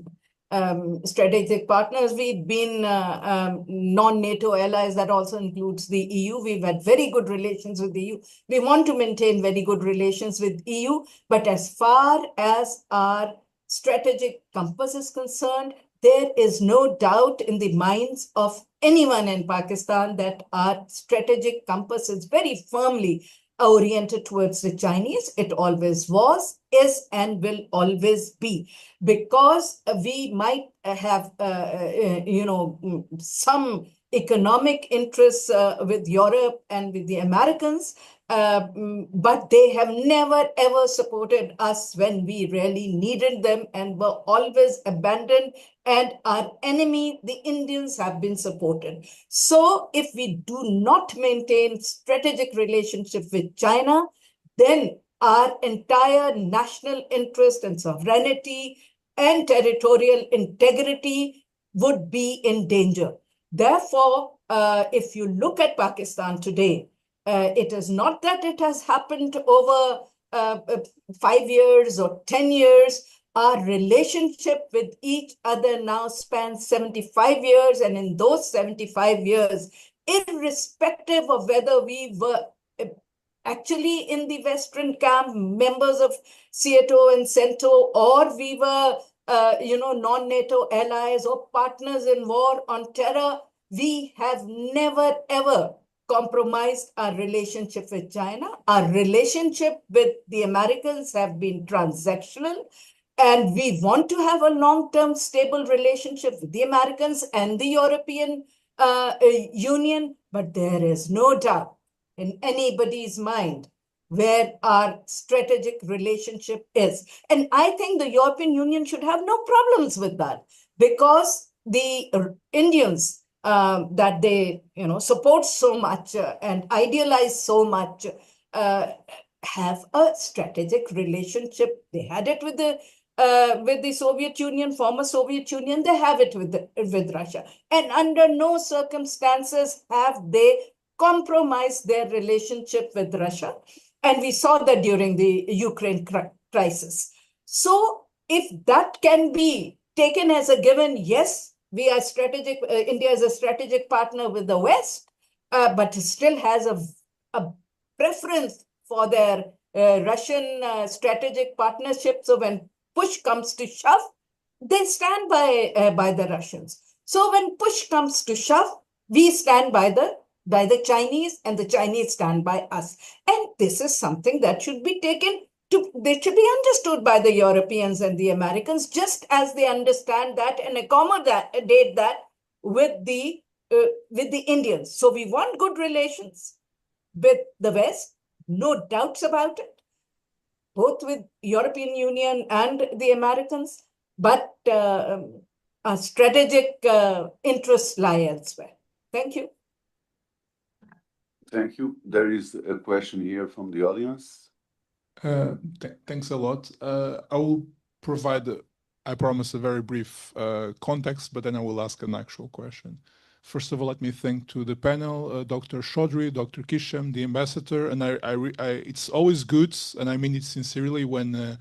Speaker 7: strategic partners. We've been non-NATO allies. That also includes the EU. We've had very good relations with the EU. We want to maintain very good relations with EU. But as far as our strategic compass is concerned, there is no doubt in the minds of anyone in Pakistan that our strategic compass is very firmly oriented towards the Chinese. It always was, is, and will always be, because we might have, some economic interests with Europe and with the Americans, but they have never ever supported us when we really needed them and were always abandoned. And our enemy, the Indians, have been supported. So if we do not maintain strategic relationship with China, then our entire national interest and sovereignty and territorial integrity would be in danger. Therefore, if you look at Pakistan today, it is not that it has happened over 5 years or 10 years. Our relationship with each other now spans 75 years. And in those 75 years, irrespective of whether we were actually in the Western camp, members of CETO and CENTO, or we were, non-NATO allies or partners in war on terror, we have never, ever compromised our relationship with China. Our relationship with the Americans have been transactional, and we want to have a long-term stable relationship with the Americans and the European Union, but there is no doubt in anybody's mind where our strategic relationship is. And I think the European Union should have no problems with that, because the Indians that they support so much and idealize so much have a strategic relationship. They had it with the Soviet Union, former Soviet Union. They have it with Russia, and under no circumstances have they compromised their relationship with Russia. And we saw that during the Ukraine crisis. So if that can be taken as a given, yes, we are strategic. India is a strategic partner with the West, but still has a preference for their Russian strategic partnership. So when push comes to shove, they stand by the Russians. So when push comes to shove, we stand by the Chinese, and the Chinese stand by us. And this is something that should be taken they should be understood by the Europeans and the Americans, just as they understand that and accommodate that with the Indians. So we want good relations with the West, no doubts about it, both with European Union and the Americans, but our strategic interests lie elsewhere. Thank you.
Speaker 3: Thank you. There is a question here from the audience.
Speaker 8: Thanks a lot. I will provide, I promise, a very brief context, but then I will ask an actual question. First of all, let me thank to the panel, Dr. Chaudhry, Dr. Hasham, the ambassador, and it's always good, and I mean it sincerely, when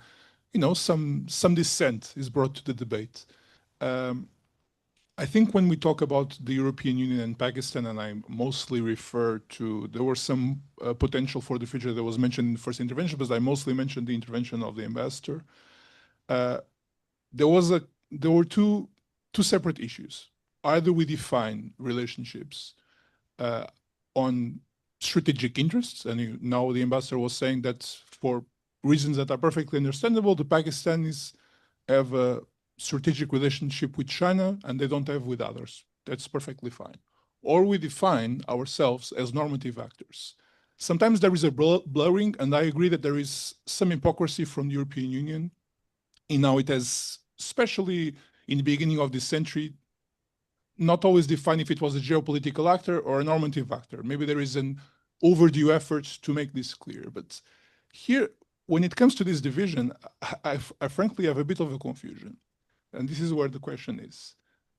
Speaker 8: some dissent is brought to the debate. I think when we talk about the European Union and Pakistan, and I mostly refer to, there was some potential for the future that was mentioned in the first intervention, but I mostly mentioned the intervention of the ambassador. There were two separate issues. Either we define relationships on strategic interests, and now the ambassador was saying that for reasons that are perfectly understandable, the Pakistanis have a strategic relationship with China and they don't have with others. That's perfectly fine. Or we define ourselves as normative actors. Sometimes there is a blurring, and I agree that there is some hypocrisy from the European Union in how it has, especially in the beginning of this century, not always defined if it was a geopolitical actor or a normative actor. Maybe there is an overdue effort to make this clear. But here, when it comes to this division, I frankly have a bit of a confusion. And this is where the question is.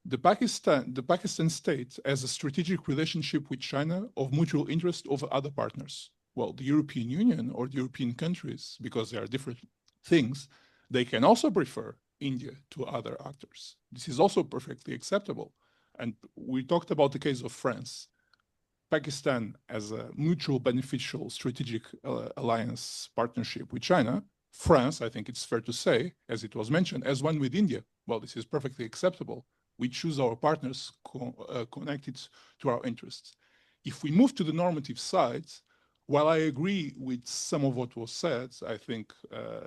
Speaker 8: The Pakistan state has a strategic relationship with China of mutual interest over other partners. Well, the European Union or the European countries, because they are different things, they can also prefer India to other actors. This is also perfectly acceptable. And we talked about the case of France. Pakistan as a mutual beneficial strategic alliance partnership with China. France, I think it's fair to say, as it was mentioned, as one with India. Well, this is perfectly acceptable. We choose our partners connected to our interests. If we move to the normative side, while I agree with some of what was said, I think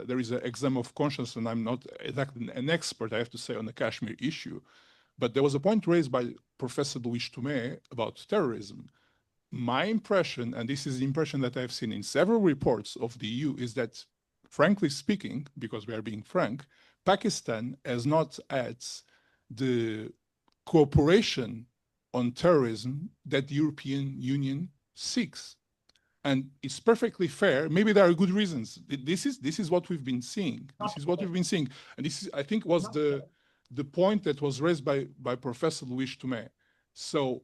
Speaker 8: there is an exam of conscience, and I'm not exactly an expert, I have to say, on the Kashmir issue. But there was a point raised by Professor Tomé about terrorism. My impression, and this is the impression that I've seen in several reports of the EU, is that, frankly speaking, because we are being frank, Pakistan has not had the cooperation on terrorism that the European Union seeks. And it's perfectly fair. Maybe there are good reasons. This is what we've been seeing. This is what we've been seeing. And this is, I think, was the point that was raised by Professor Tomé. So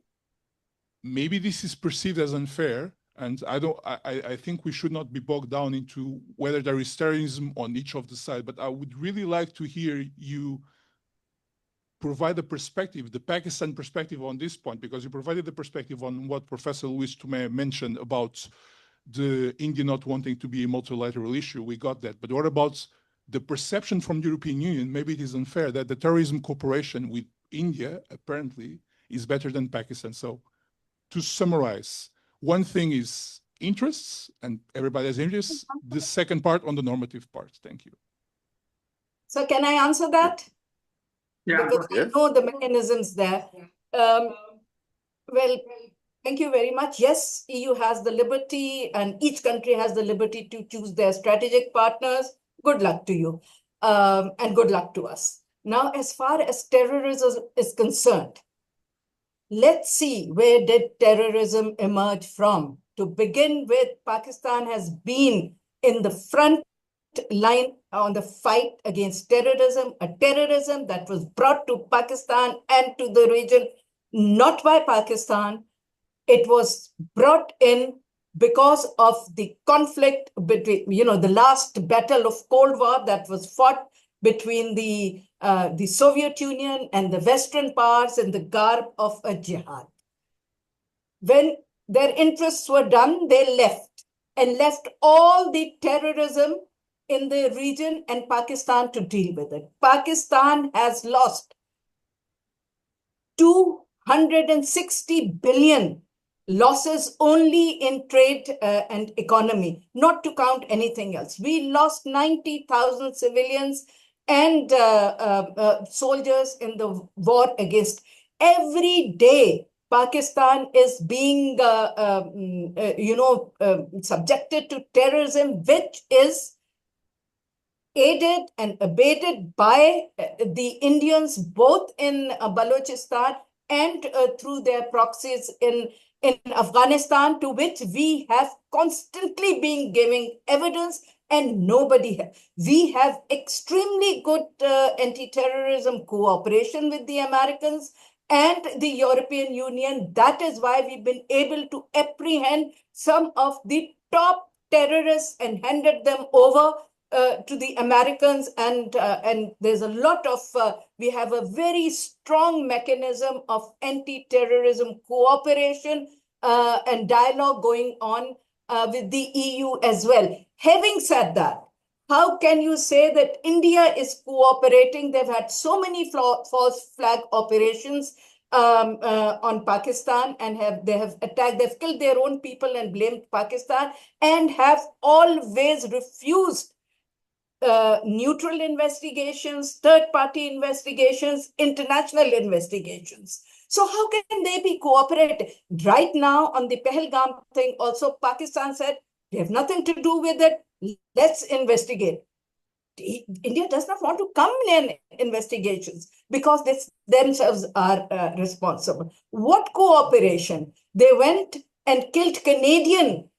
Speaker 8: maybe this is perceived as unfair. And I think we should not be bogged down into whether there is terrorism on each of the sides. But I would really like to hear you provide a perspective, the Pakistan perspective on this point, because you provided the perspective on what Professor Tomé mentioned about the India not wanting to be a multilateral issue. We got that. But what about the perception from the European Union? Maybe it is unfair that the terrorism cooperation with India apparently is better than Pakistan. So to summarize, one thing is interests, and everybody has interests. The second part on the normative part. Thank you.
Speaker 7: So can I answer that?
Speaker 1: Yeah.
Speaker 7: Because I know the mechanisms there. Well, thank you very much. Yes, EU has the liberty and each country has the liberty to choose their strategic partners. Good luck to you. And good luck to us. Now, as far as terrorism is concerned, let's see, where did terrorism emerge from? To begin with, Pakistan has been in the front line on the fight against terrorism, a terrorism that was brought to Pakistan and to the region, not by Pakistan. It was brought in because of the conflict between, the last battle of Cold War that was fought between the Soviet Union and the Western powers in the garb of a jihad. When their interests were done, they left and left all the terrorism in the region and Pakistan to deal with it. Pakistan has lost 260 billion losses only in trade and economy, not to count anything else. We lost 90,000 civilians and soldiers in the war against. Every day, Pakistan is being, subjected to terrorism, which is aided and abated by the Indians, both in Balochistan and through their proxies in Afghanistan, to which we have constantly been giving evidence, and nobody has. We have extremely good anti-terrorism cooperation with the Americans and the European Union. That is why we've been able to apprehend some of the top terrorists and handed them over to the Americans, and there's a lot of, we have a very strong mechanism of anti-terrorism cooperation and dialogue going on with the EU as well. Having said that, how can you say that India is cooperating? They've had so many false flag operations on Pakistan, and they have attacked, they've killed their own people and blamed Pakistan, and have always refused neutral investigations, third-party investigations, international investigations. So how can they be cooperative? Right now, on the Pahalgam thing, also Pakistan said, we have nothing to do with it, let's investigate. India does not want to come in investigations because they themselves are responsible. What cooperation? They went and killed Canadian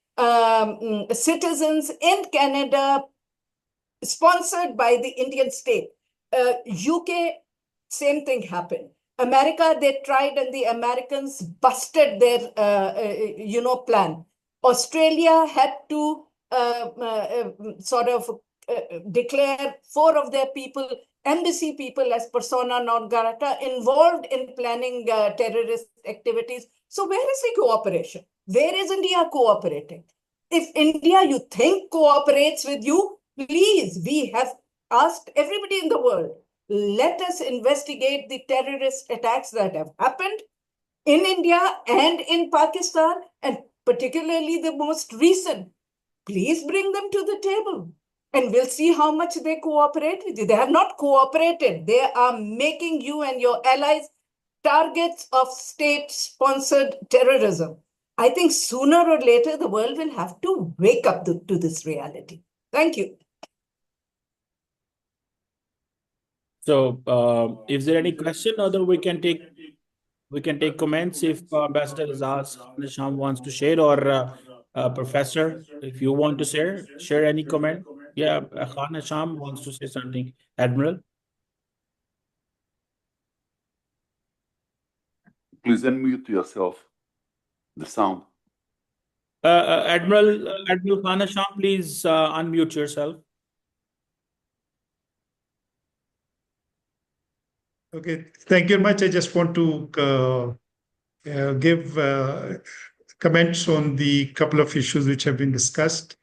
Speaker 7: citizens in Canada, sponsored by the Indian state. UK, same thing happened. America, they tried and the Americans busted their, plan. Australia had to declare 4 of their people, embassy people, as persona non grata, involved in planning terrorist activities. So where is the cooperation? Where is India cooperating? If India, you think, cooperates with you, please, we have asked everybody in the world, let us investigate the terrorist attacks that have happened in India and in Pakistan, and particularly the most recent. Please bring them to the table, and we'll see how much they cooperate with you. They have not cooperated. They are making you and your allies targets of state-sponsored terrorism. I think sooner or later, the world will have to wake up to this reality. Thank you.
Speaker 4: So, is there any question, or we can take comments if Ambassador Aizaz Hasham wants to share, or Professor, if you want to share any comment. Yeah, Khan Hasham wants to say something. Admiral.
Speaker 3: Please unmute yourself. The sound.
Speaker 4: Admiral Khan Hasham, please unmute yourself.
Speaker 5: Okay, thank you very much. I just want to give comments on the couple of issues which have been discussed.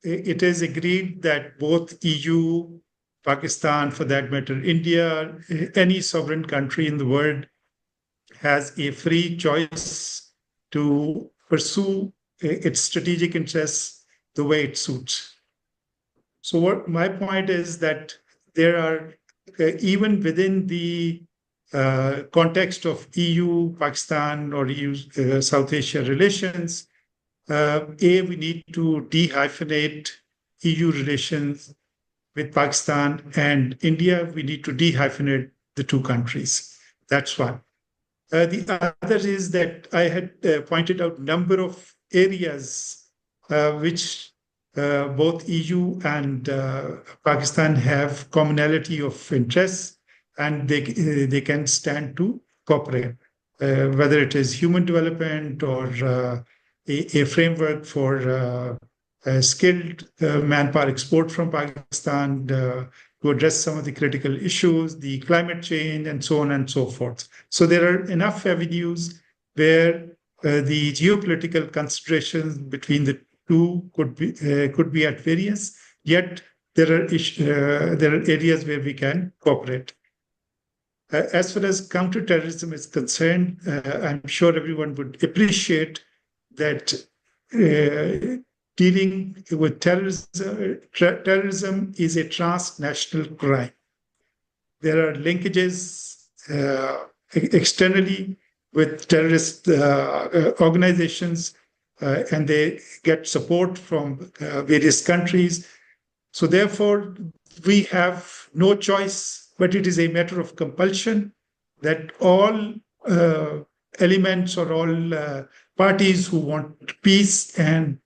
Speaker 5: It is agreed that both EU, Pakistan, for that matter, India, any sovereign country in the world has a free choice to pursue its strategic interests the way it suits. So what my point is that there are, even within the context of EU, Pakistan, or EU South Asia relations, we need to dehyphenate EU relations with Pakistan and India. We need to dehyphenate the two countries. That's one. The other is that I had pointed out a number of areas which both EU and Pakistan have commonality of interests, and they can stand to cooperate, whether it is human development or a framework for skilled manpower export from Pakistan to address some of the critical issues, the climate change, and so on and so forth. So there are enough avenues where the geopolitical considerations between the two could be at variance, yet there are areas where we can cooperate. As far as counterterrorism is concerned, I'm sure everyone would appreciate that dealing with terrorism is a transnational crime. There are linkages externally with terrorist organizations, and they get support from various countries. So therefore, we have no choice, but it is a matter of compulsion that all elements or all parties who want peace and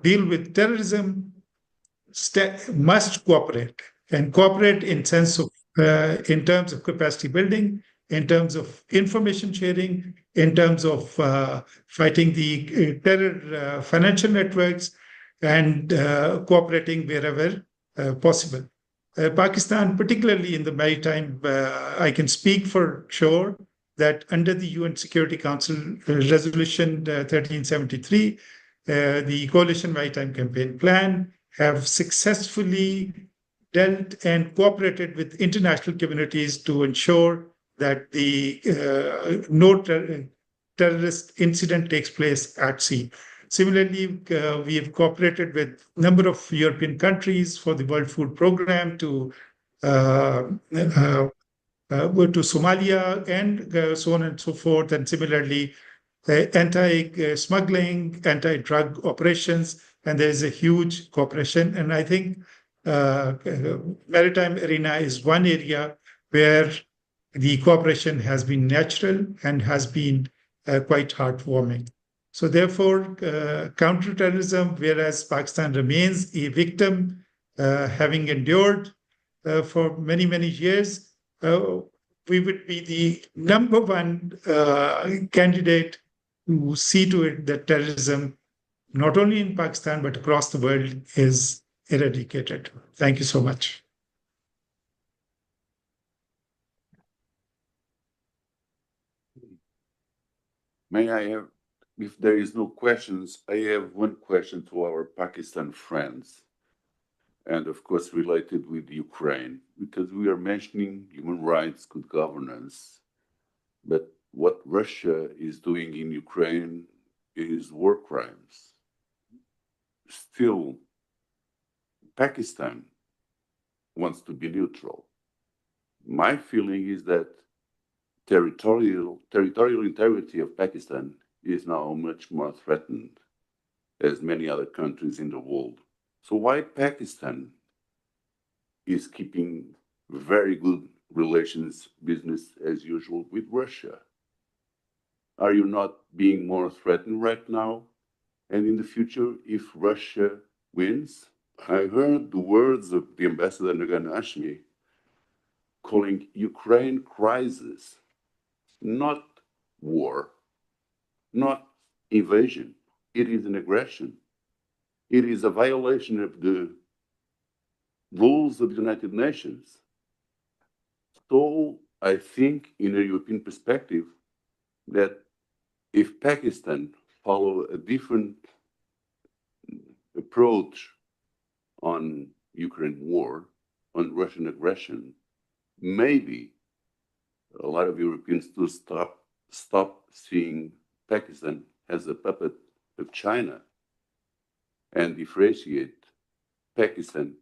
Speaker 5: deal with terrorism must cooperate, and cooperate in terms of capacity building, in terms of information sharing, in terms of fighting the terror financial networks, and cooperating wherever possible. Pakistan, particularly in the maritime, I can speak for sure that under the UN Security Council Resolution 1373, the Coalition Maritime Campaign Plan have successfully dealt and cooperated with international communities to ensure that no terrorist incident takes place at sea. Similarly, we have cooperated with a number of European countries for the World Food Programme to Somalia and so on and so forth, and similarly anti-smuggling, anti-drug operations, and there is a huge cooperation. And I think maritime arena is one area where the cooperation has been natural and has been quite heartwarming. So therefore, counterterrorism, whereas Pakistan remains a victim, having endured for many, many years, we would be the number one candidate to see to it that terrorism, not only in Pakistan, but across the world, is eradicated. Thank you so much.
Speaker 3: May I have, if there is no questions, I have one question to our Pakistan friends, and of course related with Ukraine, because we are mentioning human rights, good governance, but what Russia is doing in Ukraine is war crimes. Still, Pakistan wants to be neutral. My feeling is that territorial integrity of Pakistan is now much more threatened as many other countries in the world. So why Pakistan is keeping very good relations, business as usual, with Russia? Are you not being more threatened right now? And in the future, if Russia wins, I heard the words of the ambassador Naghmana Hashmi calling Ukraine crisis not war, not invasion. It is an aggression. It is a violation of the rules of the United Nations. So I think in a European perspective that if Pakistan follow a different approach on Ukraine war, on Russian aggression, maybe a lot of Europeans will stop stop seeing Pakistan as a puppet of China and differentiate Pakistan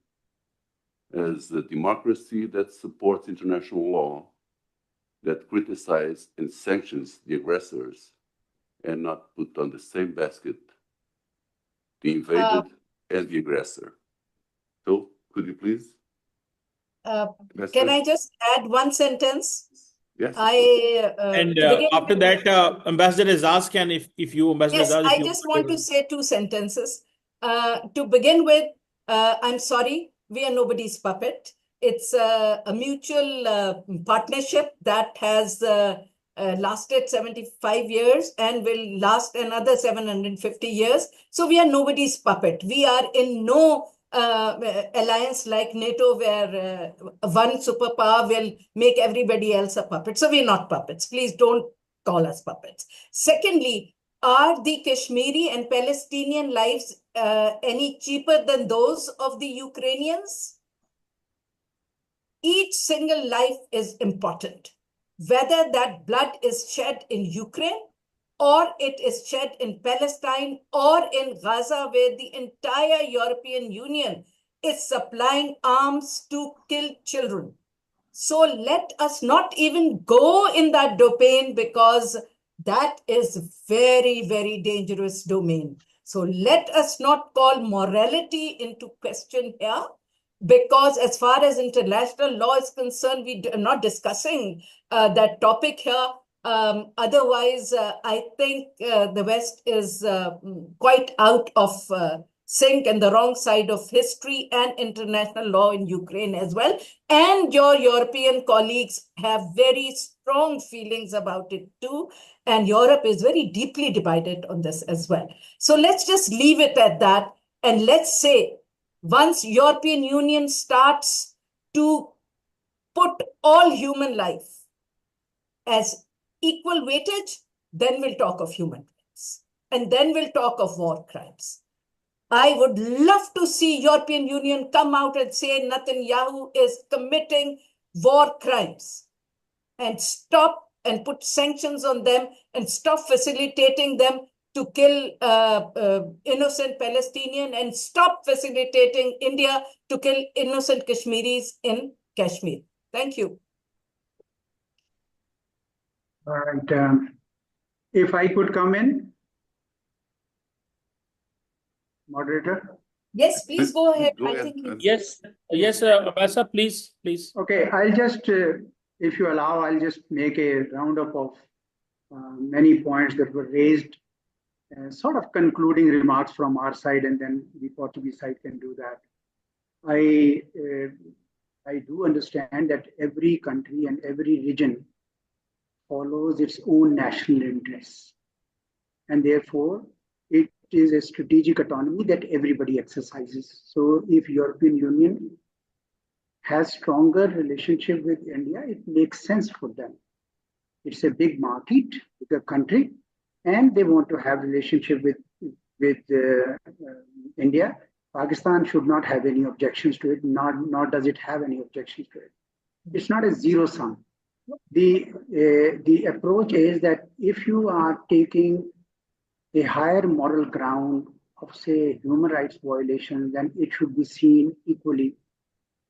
Speaker 3: as a democracy that supports international law, that criticizes and sanctions the aggressors, and not put on the same basket the invaded and the aggressor. So, could you please?
Speaker 7: Can I just add one sentence?
Speaker 3: Yes.
Speaker 4: And after that, Ambassador Aizaz can, if you, Ambassador
Speaker 7: Yes,
Speaker 4: Aizaz,
Speaker 7: I just want to say two sentences. To begin with, I'm sorry, we are nobody's puppet. It's a mutual partnership that has lasted 75 years and will last another 750 years. So we are nobody's puppet. We are in no alliance like NATO where one superpower will make everybody else a puppet. So we're not puppets. Please don't call us puppets. Secondly, are the Kashmiri and Palestinian lives any cheaper than those of the Ukrainians? Each single life is important. Whether that blood is shed in Ukraine or it is shed in Palestine or in Gaza, where the entire European Union is supplying arms to kill children. So let us not even go in that domain, because that is very, very dangerous domain. So let us not call morality into question here, because as far as international law is concerned, we are not discussing that topic here. Otherwise, I think the West is quite out of sync and the wrong side of history and international law in Ukraine as well. And your European colleagues have very strong feelings about it too. And Europe is very deeply divided on this as well. So let's just leave it at that. And let's say once European Union starts to put all human life as equal weightage, then we'll talk of human rights. And then we'll talk of war crimes. I would love to see European Union come out and say Netanyahu is committing war crimes, and stop and put sanctions on them and stop facilitating them to kill innocent Palestinian, and stop facilitating India to kill innocent Kashmiris in Kashmir. Thank you.
Speaker 1: All right. If I could come in, moderator.
Speaker 7: Yes, please go ahead.
Speaker 3: Go
Speaker 7: I think
Speaker 4: yes, Ambassador, please.
Speaker 1: Okay, I'll just, if you allow, I'll just make a roundup of many points that were raised, sort of concluding remarks from our side, and then the Portuguese side can do that. I do understand that every country and every region follows its own national interests, and therefore it is a strategic autonomy that everybody exercises. So if European Union has stronger relationship with India, it makes sense for them. It's a big market, bigger country, and they want to have relationship with India. Pakistan should not have any objections to it, nor does it have any objections to it. It's not a zero sum. The approach is that if you are taking a higher moral ground of, say, human rights violation, then it should be seen equally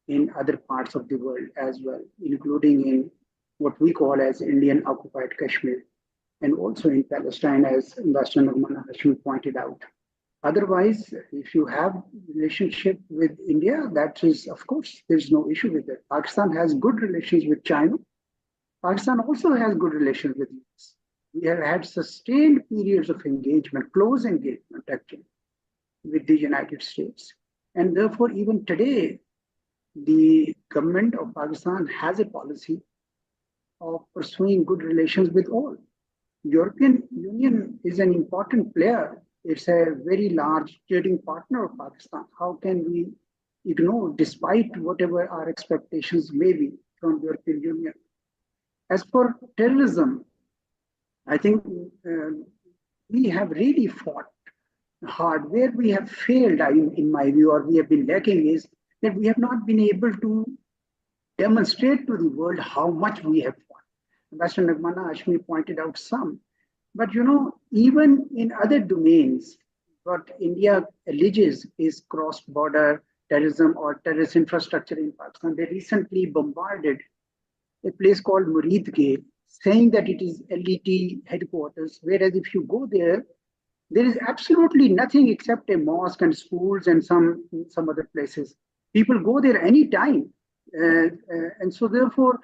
Speaker 1: in other parts of the world as well, including in what we call as Indian occupied Kashmir, and also in Palestine, as Ambassador Naghmana Hashmi pointed out. Otherwise, if you have relationship with India, that is, of course, there's no issue with it. Pakistan has good relations with China. Pakistan also has good relations with US. We have had sustained periods of engagement, close engagement actually, with the United States. And therefore, even today, the government of Pakistan has a policy of pursuing good relations with all. European Union is an important player. It's a very large trading partner of Pakistan. How can we ignore, despite whatever our expectations may be from the European Union? As for terrorism, I think we have really fought hard. Where we have failed, in my view, or we have been lacking, is that we have not been able to demonstrate to the world how much we have fought. Ambassador Naghmana Hashmi pointed out some. But even in other domains, what India alleges is cross-border terrorism or terrorist infrastructure in Pakistan. They recently bombarded a place called Muridgeh, saying that it is LET headquarters, whereas if you go there, there is absolutely nothing except a mosque and schools and some other places. People go there anytime. And so therefore,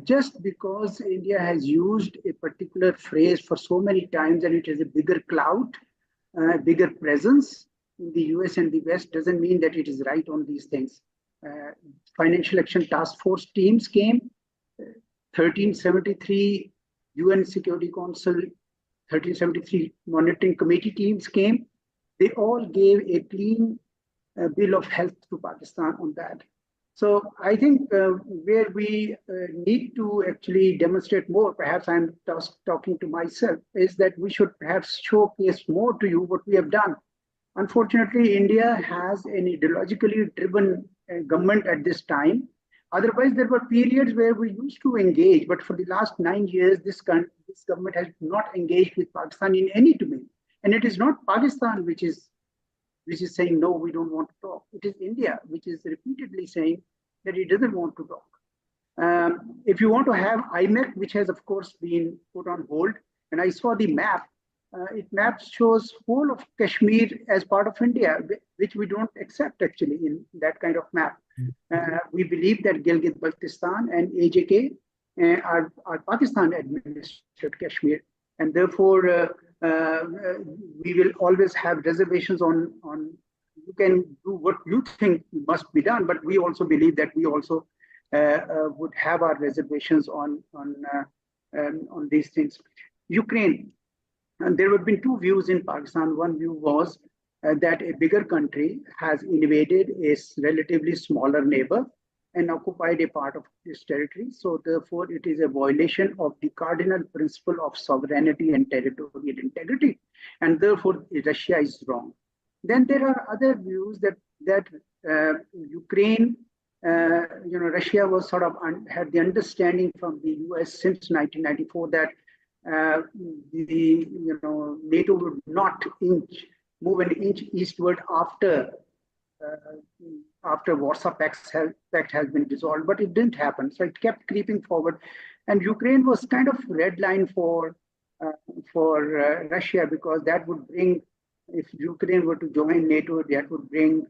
Speaker 1: just because India has used a particular phrase for so many times and it has a bigger clout, bigger presence in the US and the West doesn't mean that it is right on these things. Financial Action Task Force teams came, 1373 UN Security Council 1373 monitoring committee teams came. They all gave a clean bill of health to Pakistan on that. So I think where we need to actually demonstrate more, perhaps I'm just talking to myself, is that we should perhaps showcase more to you what we have done. Unfortunately, India has an ideologically driven government at this time. Otherwise, there were periods where we used to engage, but for the last 9 years, this government has not engaged with Pakistan in any domain. And it is not Pakistan which is saying, no, we don't want to talk. It is India which is repeatedly saying that it doesn't want to talk. If you want to have IMEC, which has, of course, been put on hold, and I saw the map, it shows whole of Kashmir as part of India, which we don't accept actually in that kind of map. We believe that Gilgit-Baltistan and AJK are Pakistan administered Kashmir, and therefore we will always have reservations on. You can do what you think must be done, but we also believe that we also would have our reservations on these things. Ukraine. And there have been two views in Pakistan. One view was that a bigger country has invaded a relatively smaller neighbor and occupied a part of this territory. So therefore, it is a violation of the cardinal principle of sovereignty and territorial integrity. And therefore, Russia is wrong. Then there are other views that Ukraine, Russia was sort of had the understanding from the US since 1994 that NATO would not move an inch eastward after Warsaw Pact has been dissolved, but it didn't happen. So it kept creeping forward, and Ukraine was kind of red line for Russia, because that would bring, if Ukraine were to join NATO, that would bring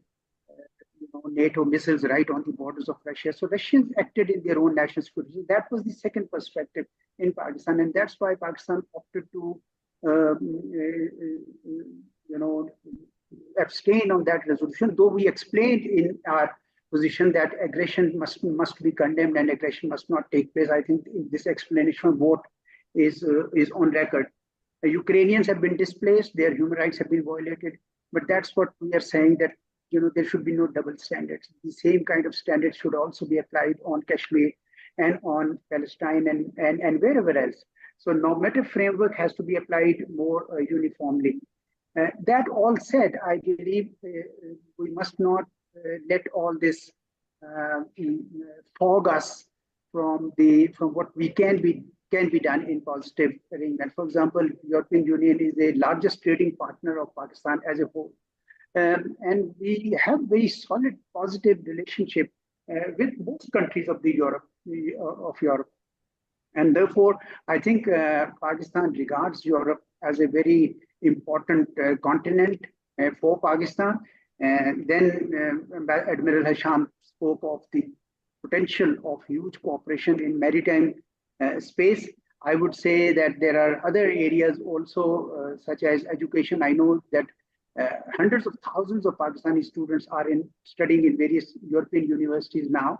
Speaker 1: NATO missiles right on the borders of Russia. So Russians acted in their own national security. That was the second perspective in Pakistan, and that's why Pakistan opted to, abstain on that resolution. Though we explained in our position that aggression must be condemned and aggression must not take place. I think this explanation vote is on record. The Ukrainians have been displaced; their human rights have been violated. But that's what we are saying, that there should be no double standards. The same kind of standards should also be applied on Kashmir and on Palestine and wherever else. So normative framework has to be applied more uniformly. That all said, I believe we must not let all this fog us from what we can be done in positive arrangement. For example, European Union is the largest trading partner of Pakistan as a whole. And we have very solid positive relationship with most countries of Europe. And therefore, I think Pakistan regards Europe as a very important continent for Pakistan. And then Admiral Hasham spoke of the potential of huge cooperation in maritime space. I would say that there are other areas also, such as education. I know that hundreds of thousands of Pakistani students are studying in various European universities now.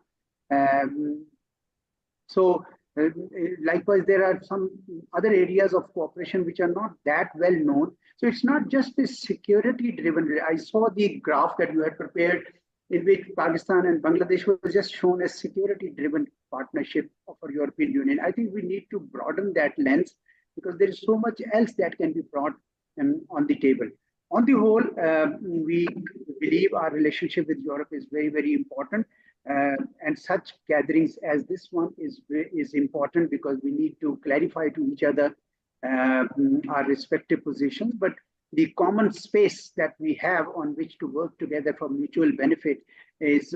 Speaker 1: Likewise, there are some other areas of cooperation which are not that well known. So it's not just a security driven. I saw the graph that you had prepared, in which Pakistan and Bangladesh was just shown as security driven partnership of our European Union. I think we need to broaden that lens, because there is so much else that can be brought on the table. On the whole, we believe our relationship with Europe is very, very important. And such gatherings as this one is important because we need to clarify to each other our respective positions, but the common space that we have on which to work together for mutual benefit is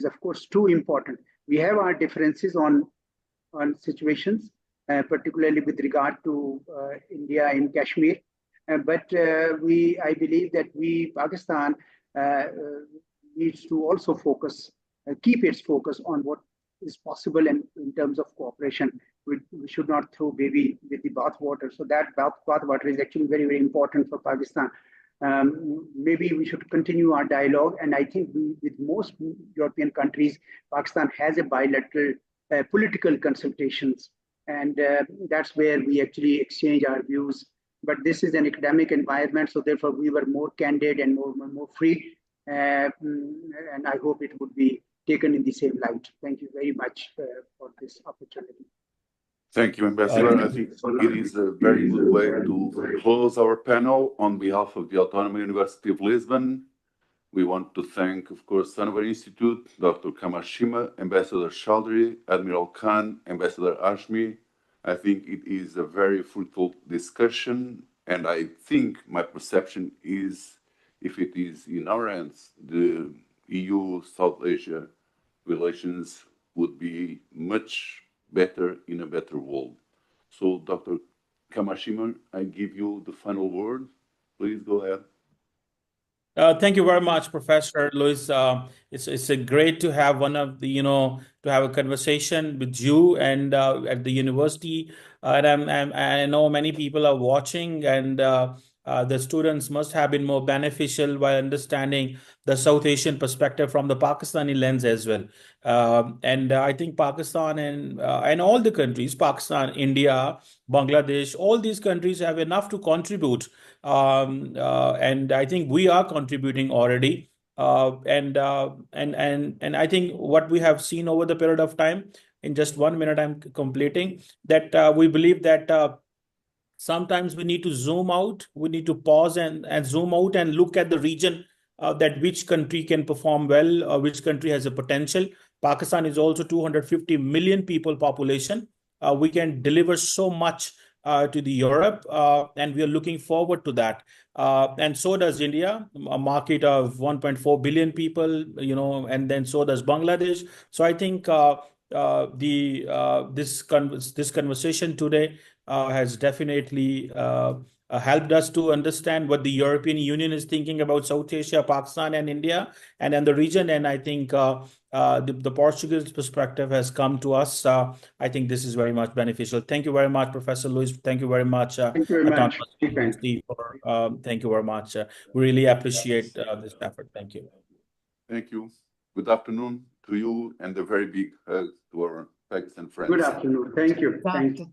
Speaker 1: of course too important. We have our differences on situations, particularly with regard to India in Kashmir, but I believe that Pakistan needs to also keep its focus on what is possible in terms of cooperation. We should not throw baby with the bathwater. So that bathwater is actually very, very important for Pakistan. Maybe we should continue our dialogue. And I think with most European countries, Pakistan has a bilateral political consultations. And that's where we actually exchange our views. But this is an academic environment. So therefore, we were more candid and more free. And I hope it would be taken in the same light. Thank you very much for this opportunity.
Speaker 3: Thank you, Ambassador. I think it is a very good way to close our panel on behalf of the Autonomous University of Lisbon. We want to thank, of course, Sanober Institute, Dr. Qamar, Ambassador Chaudhry, Admiral Khan, Ambassador Hashmi. I think it is a very fruitful discussion, and I think my perception is, if it is in our hands, the EU-South Asia relations would be much better in a better world. So, Dr. Qamar, I give you the final word. Please go ahead.
Speaker 4: Thank you very much, Professor Luis. It's a great to have to have a conversation with you and at the university. And I know many people are watching, and the students must have been more beneficial by understanding the South Asian perspective from the Pakistani lens as well. And I think Pakistan and all the countries, Pakistan, India, Bangladesh, all these countries have enough to contribute. And I think we are contributing already. And I think what we have seen over the period of time, in just 1 minute, I'm completing that we believe that sometimes we need to zoom out. We need to pause and zoom out and look at the region that which country can perform well, or which country has a potential. Pakistan is also 250 million people population. We can deliver so much to the Europe, and we are looking forward to that. And so does India, a market of 1.4 billion people, and then so does Bangladesh. So I think this conversation today has definitely helped us to understand what the European Union is thinking about South Asia, Pakistan, and India, and the region. And I think the Portuguese perspective has come to us. I think this is very much beneficial. Thank you very much, Professor Luis. Thank you very much.
Speaker 1: Thank you very much.
Speaker 4: Thank you very much. We really appreciate this effort. Thank you.
Speaker 3: Thank you. Good afternoon to you, and a very big hug to our Pakistan friends.
Speaker 1: Good afternoon. Thank you.
Speaker 4: Thank you.